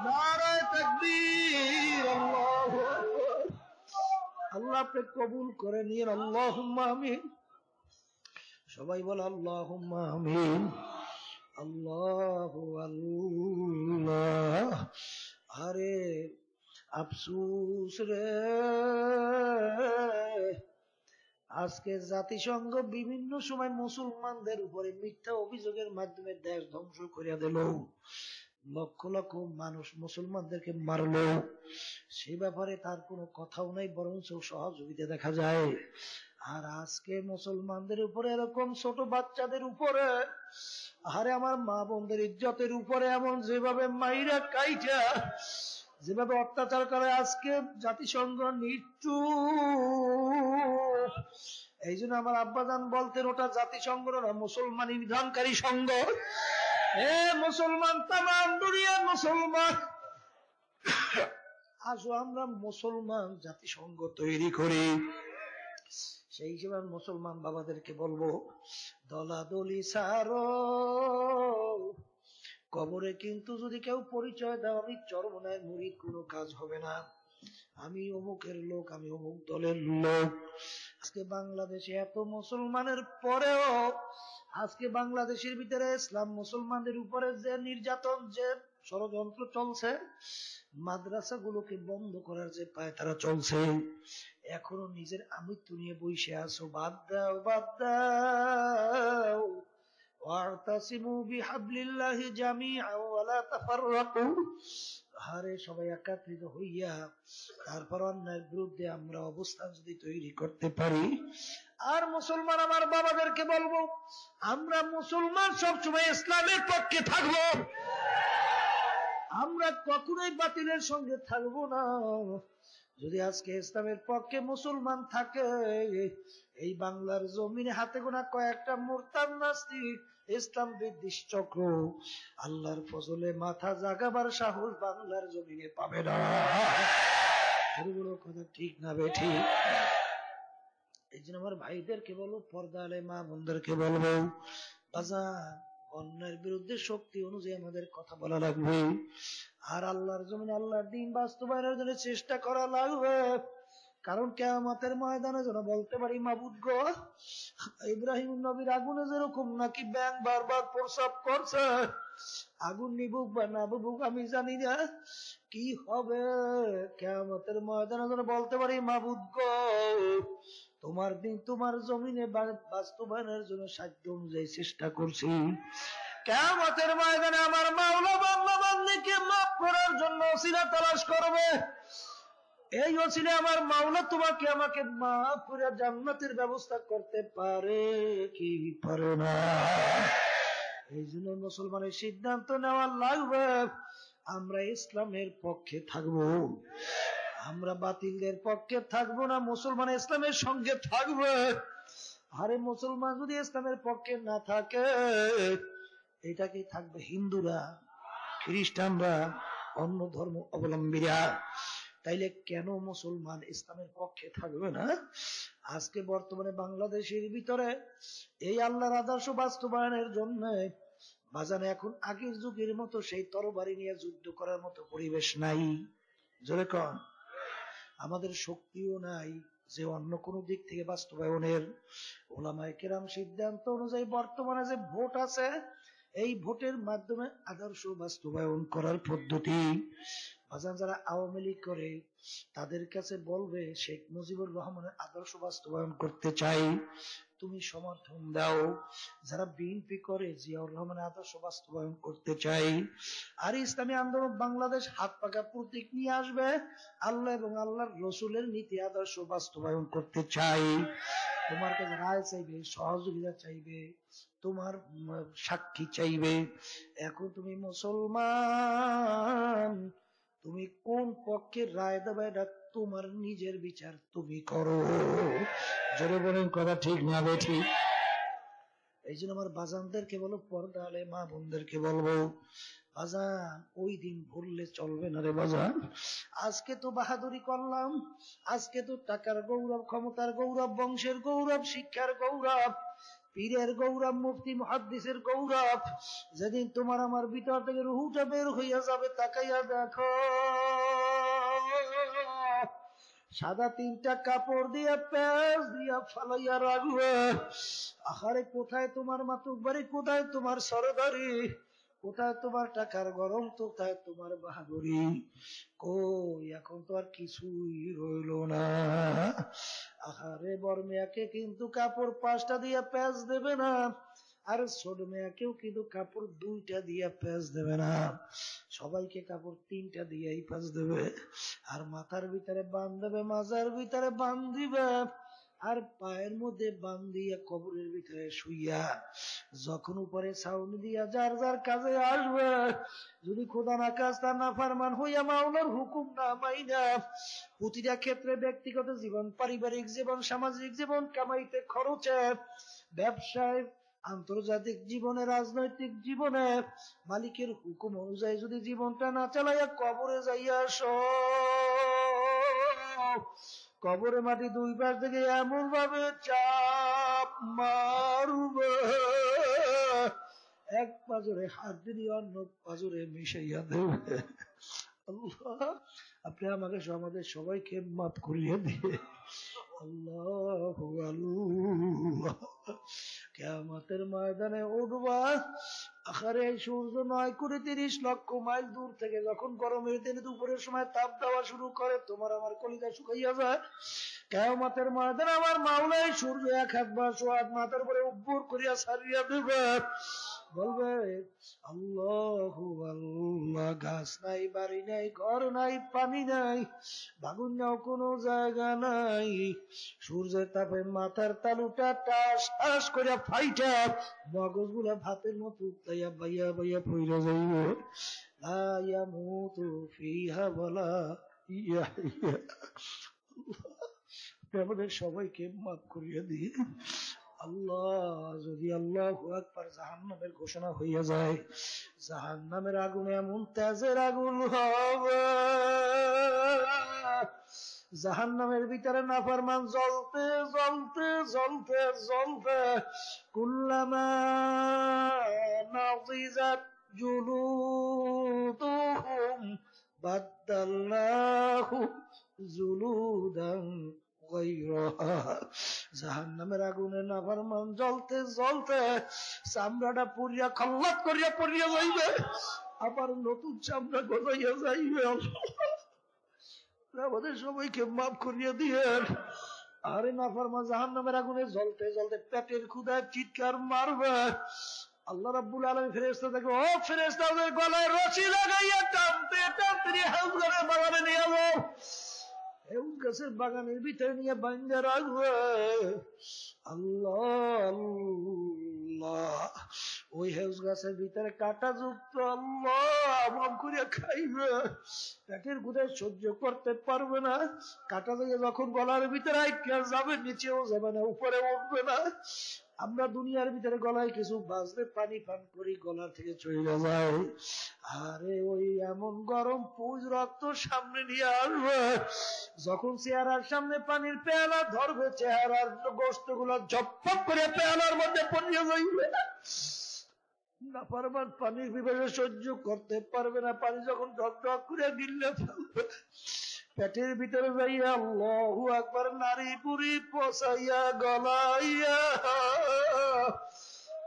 নারায়ে তাকবীর, আল্লাহু আকবার। আল্লাহ আপনি কবুল করে নিন, আল্লাহুম্মা আমিন। সবাই বল আল্লাহুম্মা আমিন। আল্লাহু আল্লাহ। আরে আফসোস রে, আজকে জাতিসংঘ বিভিন্ন সময় মুসলমানদের উপরে মিথ্যা অভিযোগের মাধ্যমে দেশ ধ্বংস করিয়া দিল, লক্ষ লক্ষ মানুষ মুসলমানদেরকে মারলো, সে ব্যাপারে তার কোনো কথাও নাই, বরঞ্চ সহযোগিতা দেখা যায়। আর আজকে মুসলমানদের উপরে এরকম ছোট বাচ্চাদের উপরে, আরে আমার মা বোনদের ইজ্জতের উপরে এমন যেভাবে মাইরা কাইটা যেভাবে অত্যাচার করে, আজকে জাতিসংঘ নিষ্ঠুর। এই জন্য আমার আব্বাজান বলতেন ওটা জাতিসংঘ না, মুসলমানি বিধানকারী সংঘ। হে মুসলমান, তামাম দুনিয়ার মুসলমান, আসো আমরা মুসলমান জাতিসংঘ তৈরি করি। সেই হিসেবে মুসলমান বাবাদেরকে বলবো, দলাদলি সারো, কবরে কিন্তু যদি কেউ পরিচয় দাও আমি চরমনায় মুরিদ, কোনো কাজ হবে না। আমি অমুকের লোক, আমি অমুক দলের লোক। আজকে বাংলাদেশে এত মুসলমানের পরেও আজকে বাংলাদেশের ভিতরে ইসলাম মুসলমানদের উপরে যে নির্যাতন, যে ষড়যন্ত্র চলছে, মাদ্রাসাগুলোকে বন্ধ করার যে পায়তারা চলছে, এখনো নিজের আমৃত্যু নিয়ে বসে আছো। বাদ দাও, বাদ দাও। ওয়াতাসিমু বিহাবলিল্লাহি জামিআন ওয়া লা তাফাররাকু। হারে সবাই একত্রিত হইয়া তারপর অন্যায়ের বিরুদ্ধে আমরা অবস্থান যদি তৈরি করতে পারি। আর মুসলমান আমার বাবাদেরকে বলবো, আমরা মুসলমান সবসময় ইসলামের পক্ষে থাকবো, আমরা কখনোই বাতিলের সঙ্গে থাকবো না। যদি আজকে ইসলামের পক্ষে মুসলমান থাকে, এই বাংলার জমিনে হাতে গোনা কয়েকটা মুরতাদ নাস্তিক ইসলাম বিদ্বেষ চক্র আল্লাহর ফজলে মাথা জাগাবার সাহস বাংলার জমিনে পাবে না। কথা ঠিক না বেঠি? এই জন্য আমার ভাইদেরকে বলবো, পর্দা আলে মা বোনদেরকে বলবো, বাজার অন্যের বিরুদ্ধে শক্তি অনুযায়ী আমাদের কথা বলা লাগবে। আর আল্লাহর জমিনে আল্লাহর দ্বীন বাস্তবায়নের জন্য চেষ্টা করা লাগবে। কারণ কিয়ামতের ময়দানে যেন বলতে পারি, মাবুদ গো, ইব্রাহিম নবীর আগুনে যেরকম নাকি ব্যাঙ বারবার প্রস্রাব করছে, আগুন নিবুক বা না বুবুক আমি জানি না, কি হবে কিয়ামতের ময়দানে যেন বলতে পারি, মাবুদ গো, তোমার দিন তোমার জমিনে বাস্তবায়নের জন্য সাধ্য অনুযায়ী চেষ্টা করছি। কিয়ামতের ময়দানে আমার মাওলা বান্দা বান্দীকে মাফ করার জন্য ওসিলা তালাশ করবে। এই ওসিলা আমার মাওলা তোমাকে আমাকে মাফ করে জান্নাতের ব্যবস্থা করতে পারে কি পারে না? এই জন্য মুসলমানের সিদ্ধান্ত নেওয়া লাগবে, আমরা ইসলামের পক্ষে থাকবো, আমরা বাতিলদের পক্ষে থাকবো না, মুসলমান ইসলামের সঙ্গে থাকবে। আরে মুসলমান যদি ইসলামের পক্ষে না থাকে, এটা কি থাকবে হিন্দুরা, খ্রিস্টানরা, অন্য ধর্ম অবলম্বীরা? তাইলে কেন মুসলমান ইসলামের পক্ষে থাকবে না? আজকে বর্তমানে বাংলাদেশের ভিতরে এই আল্লাহর আদর্শ বাস্তবায়নের জন্য বাজানে এখন আগের যুগের মতো সেই তরবারি নিয়ে যুদ্ধ করার মতো পরিবেশ নাই। জোরে কন। আমাদের শক্তিও নাই যে অন্য কোন দিক থেকে বাস্তবায়নের। ওলামায়ে কেরাম সিদ্ধান্ত অনুযায়ী বর্তমানে যে ভোট আছে, এই ভোটের মাধ্যমে আদর্শ বাস্তবায়ন করার পদ্ধতি। বাজান যারা আওয়ামী লীগ করে তাদের কাছে বলবে, শেখ মুজিবুর রহমানের আদর্শ বাস্তবায়ন করতে চাই, তুমি সমর্থন দাও। যারা বিএনপি করে জিয়াউর রহমানের আদর্শ বাস্তবায়ন করতে চাই। আর ইসলামী আন্দোলন বাংলাদেশ হাত পাকা প্রতীক নিয়ে আসবে, আল্লাহ এবং আল্লাহর রসুলের নীতি আদর্শ বাস্তবায়ন করতে চাই। তোমার কাছে রায় চাইবে, সহযোগিতা চাইবে, তোমার সাক্ষী চাইবে। এখন তুমি মুসলমান, তুমি কোন পক্ষের রায় দেবে এটা তোমার নিজের বিচার, তুমি করো। জোরে বলেন কথা ঠিক না বেঠিক? এই জন্য আমার বাজানদেরকে বলো, পর্দা আলে মা বোনদেরকে বলবো, বাজান ওই দিন ভুললে চলবে না রে বাজান। আজকে তো বাহাদুরি করলাম, আজকে তো টাকার গৌরব, ক্ষমতার গৌরব, বংশের গৌরব, শিক্ষার গৌরব, পীরের গৌরব, মুফতি মুহাদ্দিসের গৌরব। যেদিন তোমার আমার ভিতর থেকে রুহুটা বের হইয়া যাবে, তাকাইয়া দেখো সাদা তিনটা কাপড় দিয়া পেঁয়াজ দিয়া ফালাইয়া রাখবে। আহারে কোথায় তোমার মাতুব্বারি, কোথায় তোমার সরদারি, কোথায় তোমার টাকার গরম, কোথায় তোমার বাহাদুরি? কই এখন তো আর কিছুই রইল না। আহারে বড় মেয়াকে কিন্তু কাপড় 5টা দিয়া পেঁয়াজ দেবে না, আর ছোট মেয়াকেও কিন্তু কাপড় 2টা দিয়া পেঁয়াজ দেবে না, সবাইকে কাপড় 3টা দিয়েই পেঁয়াজ দেবে। আর মাথার ভিতরে বাঁধ দেবে, মাজার ভিতরে বাঁধ দিবে। আর পায়ের মধ্যে বান্ধিয়া কবরের ভিতরে শুইয়া যখন উপরে ছাউনি দিয়া যার যার কাজে আসবে, যদি খোদা না কাজ তার না ফারমান হইয়া মাওলার হুকুম না মাইনা প্রতিটা ক্ষেত্রে ব্যক্তিগত জীবন, পারিবারিক জীবন, সামাজিক জীবন, কামাইতে খরচে, ব্যবসায়, আন্তর্জাতিক জীবনে, রাজনৈতিক জীবনে মালিকের হুকুম অনুযায়ী যদি জীবনটা না চালাইয়া কবরে যাইয়া কবরে মাটি দুই পাশ থেকে এমন ভাবে চাপ মারবে, এক পাজরে হাত দিয়ে অন্য পাজরে মিশাইয়া দেবে। আল্লাহ আপনি আমাকে আমাদের সবাইকে মাফ করিয়ে দিয়ে। আল্লাহু আল্লাহ কিয়ামতের ময়দানে উঠবা, আখারে সূর্য 9 কোটি 30 লক্ষ মাইল দূর থেকে যখন গরমের দিনে দুপুরের সময় তাপ দেওয়া শুরু করে, তোমার আমার কলিজা শুকাইয়া যায়। কিয়ামতের ময়দানে আমার মাওলাই সূর্য 1 হাত বা 100 হাত মাথার উপরে উপর করিয়া ছাড়িয়া দেবে, বলবে আল্লাহু আল্লাহ, গাছ নাই, বাড়ি নাই, ঘর নাই, পানি নাই, বাগুন নাও কোনো জায়গা নাই, সূর্যের তাপে মাথার তালুটা টাস টাস করে ফাইটা মগজ গুলা ভাতের মতো উত্তাইয়া বাইয়া বাইয়া পইরা যাইবে। লা ইয়ামুতু ফিহা ওয়ালা ইয়াহইয়া। আমাদের সবাইকে মাফ করিয়ে দিয়ে। আল্লাহ যদি আল্লাহু আকবার জাহান্নামের ঘোষণা হইয়া যায়, জাহান্নামের আগুনে এমন তেজের আগুন হবে, জাহান্নামের ভিতরে নাফরমান জ্বলতে জ্বলতে জ্বলতে জ্বলতে কুল্লামা নাযিজাত জুলুদুহুম বাদদালনাহু জুলুদান গায়রাহা। জাহান্নামের আগুনে নাফরমান জ্বলতে জ্বলতে চামড়াটা পুড়িয়া খল্লাত করিয়া পড়িয়া যাইবে, আবার নতুন চামড়া গজাইয়া যাইবে। আমাদের সবাইকে মাফ করিয়া দিয়েন। আরে নাফরমান জাহান্নামের আগুনে জ্বলতে জ্বলতে পেটের ক্ষুধায় চিৎকার মারবে। আল্লাহ রাব্বুল আলামিন ফেরেশতা দেখো, ও ফেরেশতা, ওদের গলায় রশি লাগাইয়া টানতে টানতে হেউজ গাছের বাগানে নিয়ে যাবো, হেউজ গাছের বাগানের ভিতরে নিয়ে বান্ধা রাখবে। আল্লাহ আল্লাহ, ওই হেউজ গাছের ভিতরে কাটা যুক্ত আল্লাহ আমল করিয়া খাইবে, পেটের ক্ষুধায় সহ্য করতে পারবে না। কাটা দিয়ে যখন গলার ভিতরে আইকা যাবে, নিচেও যাবে না, উপরে উঠবে না। আমরা দুনিয়ার ভিতরে গলায় কিছু বাজলে পানি পান করি, গলার থেকে চলে যায়। আরে ওই এমন গরম পুজ রক্ত সামনে নিয়ে আসবে, যখন চেহারার সামনে পানির পেয়ালা ধরবে, চেহারার গোস্ত গুলো ঝপঝপ করে পেয়ালার মধ্যে পড়িয়ে যাইবে। নাফরমান পানির বিবেকে সহ্য করতে পারবে না, পানি যখন ঢক ঢক করে গিললে ফেলবে, পেটের ভিতরে যাইয়া আল্লাহু আকবার নারী পুরি পচাইয়া গলাইয়া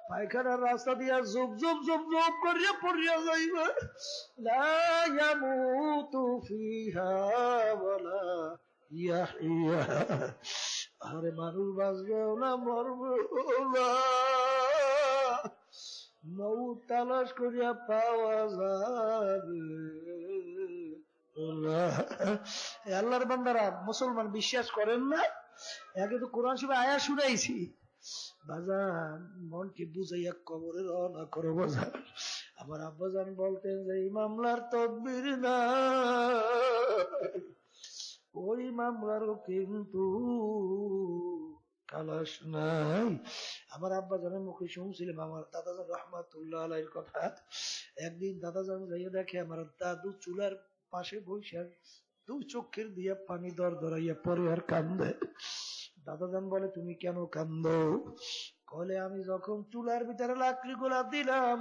পায়খানার রাস্তা দিয়া জুব জুব জুব জুব করিয়া পড়িয়া যাইবে। লা ইয়ামুতু ফিহা ওয়ালা ইয়াহইয়া। আরে মানুষ বাঁচবেও না, মরবেও না, মউত তালাশ করিয়া পাওয়া যাবে। আল্লাহর বান্দারা, মুসলমান বিশ্বাস করেন না? একে তো কোরআন শরীফে আয়াত শুনাইছি, বাজান মনকে বুঝাইয়া কবরে রওনা করো বাজান। আমার আব্বাজান বলতেন যে এই মামলার তদবির না, ওই মামলারও কিন্তু খালাস নাই। আমার আব্বাজানের মুখে শুনছিলাম আমার দাদাজান রহমাতুল্লাহ আলাইহির কথা। একদিন দাদাজান যাইয়া দেখে আমার দাদু চুলার পাশে বসে দুই চোখের দিয়ে পানি দর দরাইয়া পরে আর কান্দে। দাদাজান বলে, তুমি কেন কান্দো? কলে, আমি যখন চুলার ভিতরে লাকড়ি গুলা দিলাম,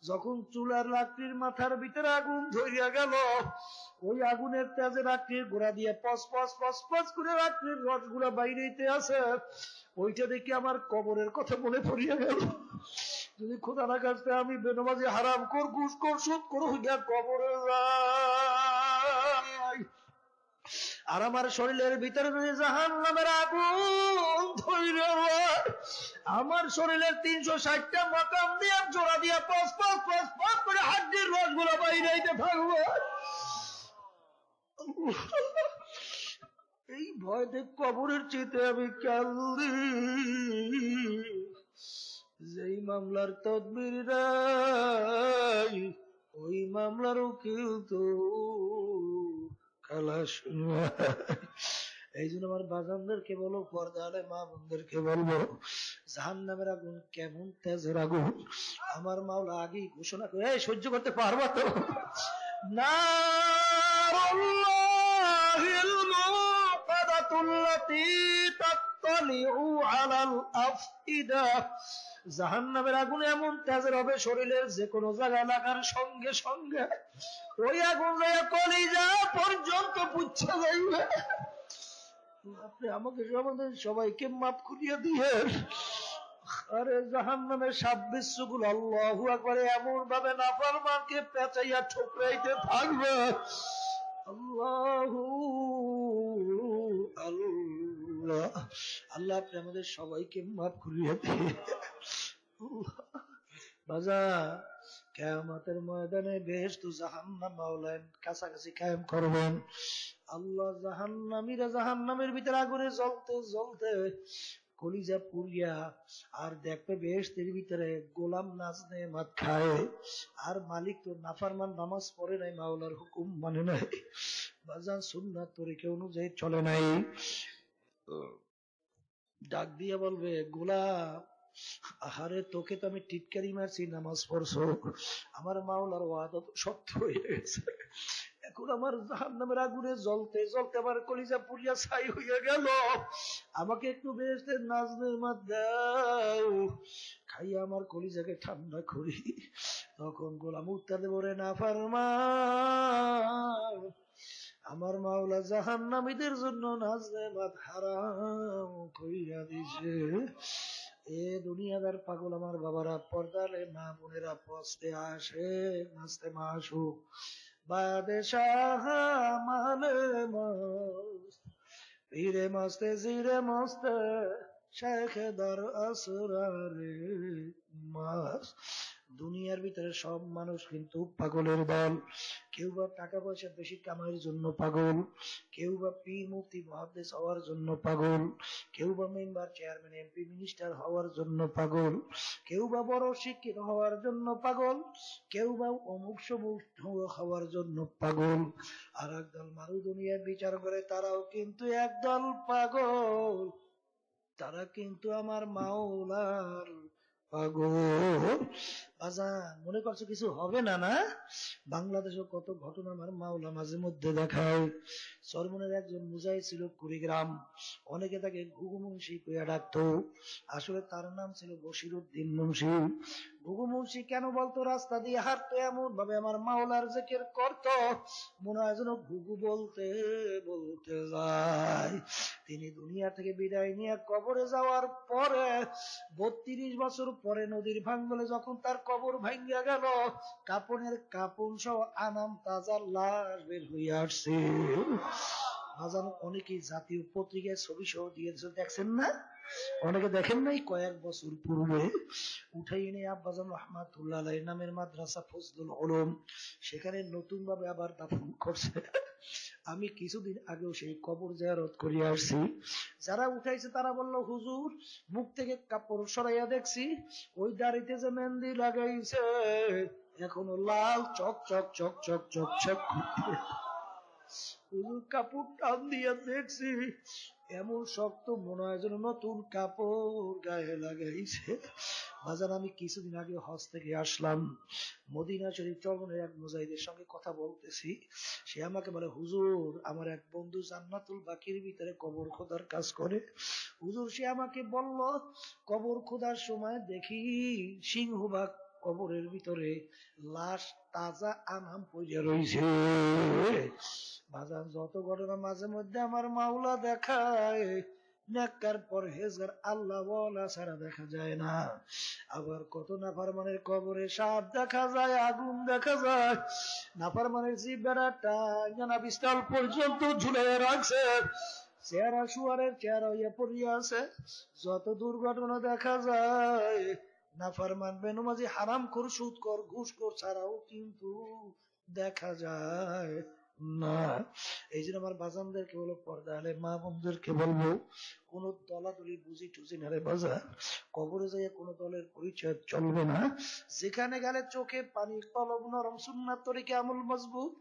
যখন চুলার লাকড়ির মাথার ভিতরে আগুন ধরিয়া গেল, ওই আগুনের তেজে লাকড়ির গোড়া দিয়ে পস পস পস পস করে লাকড়ির রস গুলা বাইরেতে আছে, ওইটা দেখে আমার কবরের কথা মনে পড়িয়া গেল। যদি খোদা না কাছে আমি বেনামাজি, হারাম কর, ঘুষ কর, সুদ কর, হইয়া কবরে যাই, আর আমার শরীরের ভিতরে যদি জাহান্নামের আগুন ধইরা আমার শরীরের 360টা মাকাম দিয়ে জোড়া দিয়া পস পস পস পস করে হাড্ডির রসগুলো বাইরে থাকবো। এই ভয়তে কবরের চেতে আমি কান্দি। যেই মামলার তদবির নাই ওই মামলার উকিল তো খালাস। এই জন্য আমার বাজানদেরকে বলো, পর্দালে মা বোনদেরকে বলবো, জাহান্নামের আগুন কেমন তেজের আগুন আমার মাওলা আগেই ঘোষণা করে। সহ্য করতে পারবা তো? নারুল্লাহিল মুকাদাতুল্লাতী তাত্তালিউ আলাল আফইদা। জাহান্নামের আগুন এমন তেজের হবে শরীরের যে কোনো জায়গায় লাগার সঙ্গে সঙ্গে ওই আগুন যায় কলিজা পর্যন্ত পুচ্ছা যাইবে। আপনি আমাকে আমাদের সবাইকে মাফ করিয়া দিয়ে। আরে জাহান্নামের 26 চুগুল আল্লাহু আকবার এমন ভাবে নাফরমানকে পেঁচাইয়া ঠোকরাইতে থাকবে। আল্লাহু আল্লাহ আল্লাহ আপনি আমাদের সবাইকে মাফ করিয়া দিয়ে। বাজার কিয়ামতের ময়দানে বেহেশত জাহান্নাম মাওলা কাছাকাছি কায়েম করবেন। আল্লাহ জাহান্নামীরা জাহান্নামের ভিতরে আগুনে জ্বলতে জ্বলতে কলিজা পুড়িয়া আর দেখবে বেহেশতের ভিতরে গোলাম নাজনে মাত খায় আর মালিক তো নাফরমান নামাজ পড়ে নাই, মাওলার হুকুম মানে নাই, বাজান সুন্নাত তরিকা অনুযায়ী চলে নাই। ডাক দিয়ে বলবে, গোলাম আহারে তোকে তো আমি টিটকারি মারছি নামাজ পড়ছো, আমার মাওলার ওয়াদা তো সত্য হয়ে গেছে, এখন আমার জাহান্নামের আগুনে জ্বলতে জ্বলতে আমার কলিজা পুড়িয়া ছাই হইয়া গেল, আমাকে একটু বেহেশতের নাজনের মাত দাও, খাইয়া আমার কলিজাকে ঠান্ডা করি। তখন গোলাম উত্তর দেব, রে নাফরমান, আমার মাওলা জাহান্নামীদের জন্য নাজনে মাত হারাম কইরা দিছে। এ দুনিয়াদার পাগল আমার বাবারা, পর্দালে মা বোনেরা, পস্তে আসে নাচতে মাসু বাদশাহ মালে মস্ত পীরে মস্তে জিরে মস্তে শেখে দর আসরারে মাস। দুনিয়ার ভিতরে সব মানুষ কিন্তু পাগলের দল। কেউ বা টাকা পয়সা বেশি কামাইয়ের জন্য পাগল, কেউ বা পীর মুফতি মুহাদ্দিস হওয়ার জন্য পাগল, কেউ বা মেম্বার চেয়ারম্যান এমপি মিনিস্টার হওয়ার জন্য পাগল, কেউ বা বড় শিক্ষিত হওয়ার জন্য পাগল, কেউ বা অমুক সমুক হওয়ার জন্য পাগল। আর একদল মানুষ দুনিয়ার বিচার করে তারাও কিন্তু একদল পাগল, তারা কিন্তু আমার মাওলার পাগল। বাজান মনে করছো কিছু হবে না? না, বাংলাদেশে কত ঘটনা আমার মাওলা মাঝে মধ্যে দেখায়। চরমনের একজন মুজাহিদ ছিল কুড়িগ্রাম, অনেকে তাকে ঘুঘু মুন্সি কইয়া ডাকতো, আসলে তার নাম ছিল বশিরউদ্দিন মুন্সি। ঘুঘু মুন্সি কেন বলতো? রাস্তা দিয়ে হাঁটতো এমন ভাবে আমার মাওলার জিকির করতো, মনে হয় যেন ঘুঘু বলতে বলতে যায়। তিনি দুনিয়া থেকে বিদায় নিয়ে কবরে যাওয়ার পরে 32 বছর পরে নদীর ভাঙ্গলে যখন তার কবর ভাঙ্গিয়া গেল, কাপনের কাপড় সহ আনাম তাজা লাশ বের হইয়া আসছে। অনেকেই জাতীয় পত্রিকায় ছবি সহ দিয়েছে, দেখছেন না? অনেকে দেখেন নাই? কয়েক বছর পূর্বে উঠাই এনে আব্বাজান রহমাতুল্লাহ আলাইহির নামের মাদ্রাসা ফজলুল উলুম, সেখানে নতুন ভাবে আবার দাফন করছে। আমি কিছুদিন আগেও সেই কবর জিয়ারত করিয়া আসছি। যারা উঠাইছে তারা বলল, হুজুর মুখ থেকে কাপড় সরাইয়া দেখছি, ওই দাড়িতে যে মেহেন্দি লাগাইছে এখনো লাল চক চক চক চক চক চক। হুজুর কাপড় টান দিয়া দেখছি এমন শক্ত, মনে হয় যেন নতুন কাপড় গায়ে লাগাইছে। বাজার আমি কিছুদিন আগে হজ থেকে আসলাম, মদিনা শরীফ চরমনের এক মুজাহিদের সঙ্গে কথা বলতেছি। সে আমাকে বলে, হুজুর আমার এক বন্ধু জান্নাতুল বাকির ভিতরে কবর খোদার কাজ করে। হুজুর সে আমাকে বলল, কবর খোদার সময় দেখি সিংহবাগ কবরের ভিতরে লাশ তাজা আনাম পড়িয়া রয়েছে। বাজার যত ঘটনা মাঝে মধ্যে আমার মাওলা দেখায়, নেককার পরহেজগার আল্লাহ ওয়ালা ছাড়া দেখা যায় না। আবার কত নাফরমানের কবরে সাপ দেখা যায়, আগুন দেখা যায়, নাফরমানের জিহ্বাটা টানা বিস্তাল পর্যন্ত ঝুলে রাখছে, চেহারা শুয়ারের চেহারা হইয়া পড়িয়া আছে। যত দুর্ঘটনা দেখা যায়, নাফরমান বেনমাজি হারাম কর সুদ কর ঘুষ কর ছাড়াও কিন্তু দেখা যায়। না। এই জন্য আমার বাজানদেরকে বলবো, পর্দা আলে মা বোনদেরকে বলবো, কোন দলাদলি বুঝি টুজি না রে বাজার, কবরে যাইয়া কোন দলের পরিচয় চলবে না। যেখানে গেলে চোখে পানি, কলব নরম, সুন্নাত তরিকে আমল মজবুত,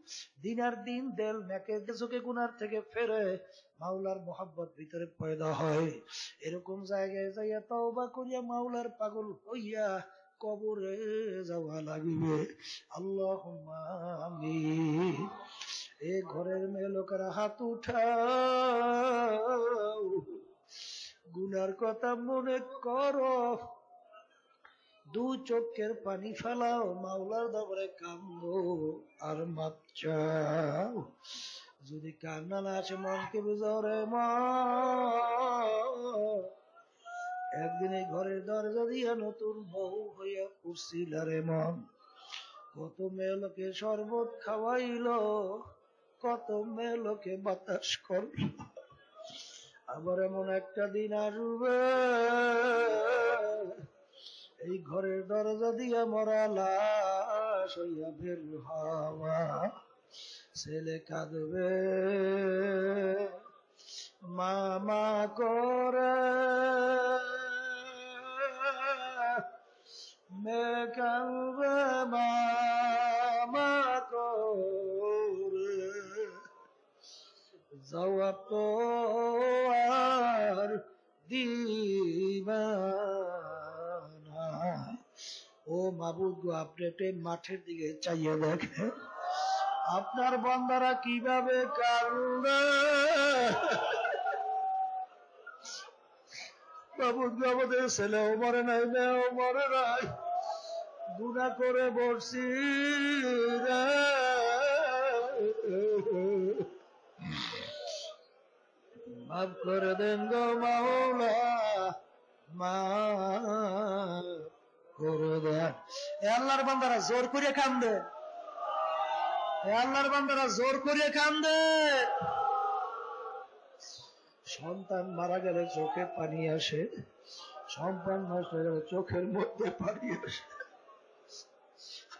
দিনার দিন দেল নেকে চোখে গুনার থেকে ফেরে মাওলার মোহাব্বত ভিতরে পয়দা হয়। এরকম জায়গায় যাইয়া তওবা করিয়া মাওলার পাগল হইয়া কবরে যাওয়া লাগিবে। আল্লাহুম্মা আমিন। এ ঘরের মেয়ে লোকেরা হাত উঠাও, গুনার কথা মনে করো, দু চোখের পানি ফেলাও, মাওলার দরবারে কান্দো আর মাপ চাও। যদি কান্না না আসে মনকে বুঝাও রে মা, একদিন এই ঘরের দরজা দিয়া নতুন বউ হইয়া উঠছিল রে মন, কত মেয়ে লোকে শরবত খাওয়াইল, কত মেয়ে লোকে বাতাস করল, আবার এমন একটা দিন আসবে এই ঘরের দরজা দিয়া মরা লাশ হইয়া বের হওয়া, ছেলে কাঁদবে মামা করে, মেয়ে কাঁদবে মামা করে, জবাব তো আর দিবা না। ও মাবুদ গো, আপনি একটা মাঠের দিকে চাইয়ে দেখে আপনার বান্দারা কিভাবে কাঁদবে। মাবুদ গো, আমাদের ছেলেও মরে নাই, মেয়েও মরে নাই, গুনাহ করে বসছি রে, মাফ করে দেন গো মাওলা, মাফ করে দেন। এ আল্লাহর বান্দারা জোর করে কান্দে, এ আল্লাহর বান্দারা জোর করে কান্দে। সন্তান মারা গেলে চোখে পানি আসে, সন্তান নষ্ট হয়ে গেলে চোখের মধ্যে পানি আসে।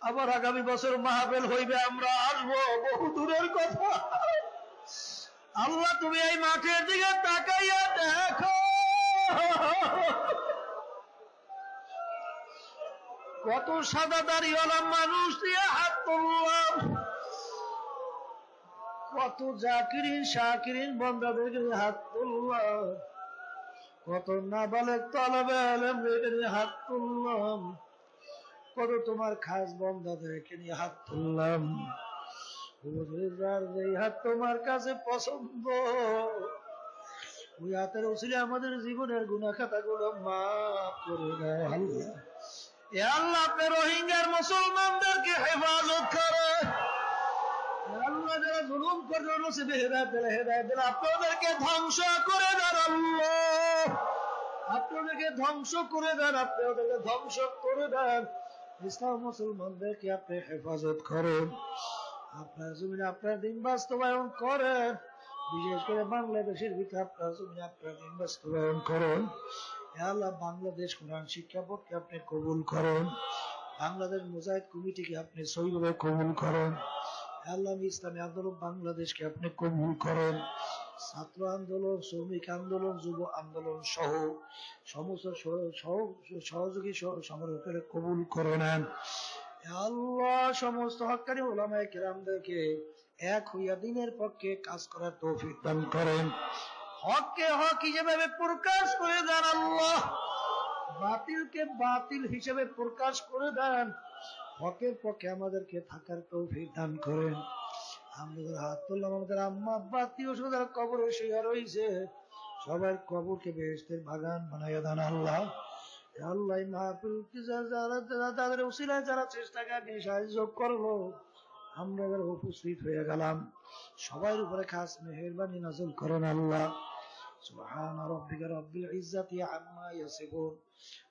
আবার আগামী বছর মাহফিল হইবে, আমরা আসবো, বহু দূরের কথা। আল্লাহ তুমি এই মাঠের দিকে তাকাইয়া দেখো, কত সাদা দাড়িওয়ালা মানুষ দিয়ে হাত তুললাম, কত জাকিরিন শাকিরিন বান্দাদের হাত তুললাম, কত নাবালেগ তালেবে ইলমের হাত তুললাম, কত তোমার খাস বান্দাদেরকে নিয়ে হাত তুললাম। যেই হাত তোমার কাছে পছন্দ, ওই হাতের ওসিলে আমাদের জীবনের গুনাহ খাতাগুলো মাফ করে দাও আল্লাহ। এ আল্লাহ, আপনি রোহিঙ্গার মুসলমানদেরকে হেফাজত করেন। আল্লাহ, যারা জুলুম করে নসিবে হেদায়েত দেন, হেদায়েত দেন। আপনাদেরকে ধ্বংস করে দেন আল্লাহ, আপনাদেরকে ধ্বংস করে দেন, আপনাদেরকে ধ্বংস করে দেন। ইসলাম মুসলমানদেরকে আপনি হেফাজত করেন, আপনার জমিনে আপনার দিন বাস্তবায়ন করেন, বিশেষ করে বাংলাদেশের ভিতরে আপনার জমিনে আপনার দিন বাস্তবায়ন করেন। আল্লাহ, বাংলাদেশ কোরআন শিক্ষা বোর্ডকে আপনি কবুল করেন, বাংলাদেশ মুজাহিদ কমিটিকে আপনি সহিভাবে কবুল করেন। আল্লাহ, ইসলামী আন্দোলন বাংলাদেশকে আপনি কবুল করেন, ছাত্র আন্দোলন, শ্রমিক আন্দোলন, যুব আন্দোলন সহ সমস্ত সহযোগী সমর্থকদের কবুল করে নেন। আল্লাহ, সমস্ত হক্কানি উলামায়ে কেরামদেরকে এক হইয়া দিনের পক্ষে কাজ করার তৌফিক দান করেন, হককে হক হিসেবে প্রকাশ করে দেন আল্লাহ, বাতিলকে বাতিল হিসেবে প্রকাশ করে দেন, হকের পক্ষে আমাদেরকে থাকার তৌফিক দান করেন। আমাদের হাত তুললাম, আমাদের আম্মা আব্বা আত্মীয় স্বজন কবরে শুয়ে রয়েছে, সবার কবরকে বেহেশতের বাগান বানাইয়া দেন আল্লাহ। আল্লাহ, মাহফিল যারা তাদের উসিলায় যারা চেষ্টাকে সাহায্য করলো, আমরা যারা উপস্থিত হয়ে গেলাম, সবার উপরে খাস মেহেরবানি নাযিল করেন আল্লাহ। সুবহান রাব্বিকা রাব্বিল ইজ্জাতি আম্মা ইয়াসিফুন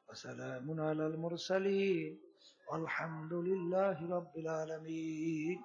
ওয়া সালামুন আলাল মুরসালিন আলহামদুলিল্লাহি রাব্বিল আলামিন।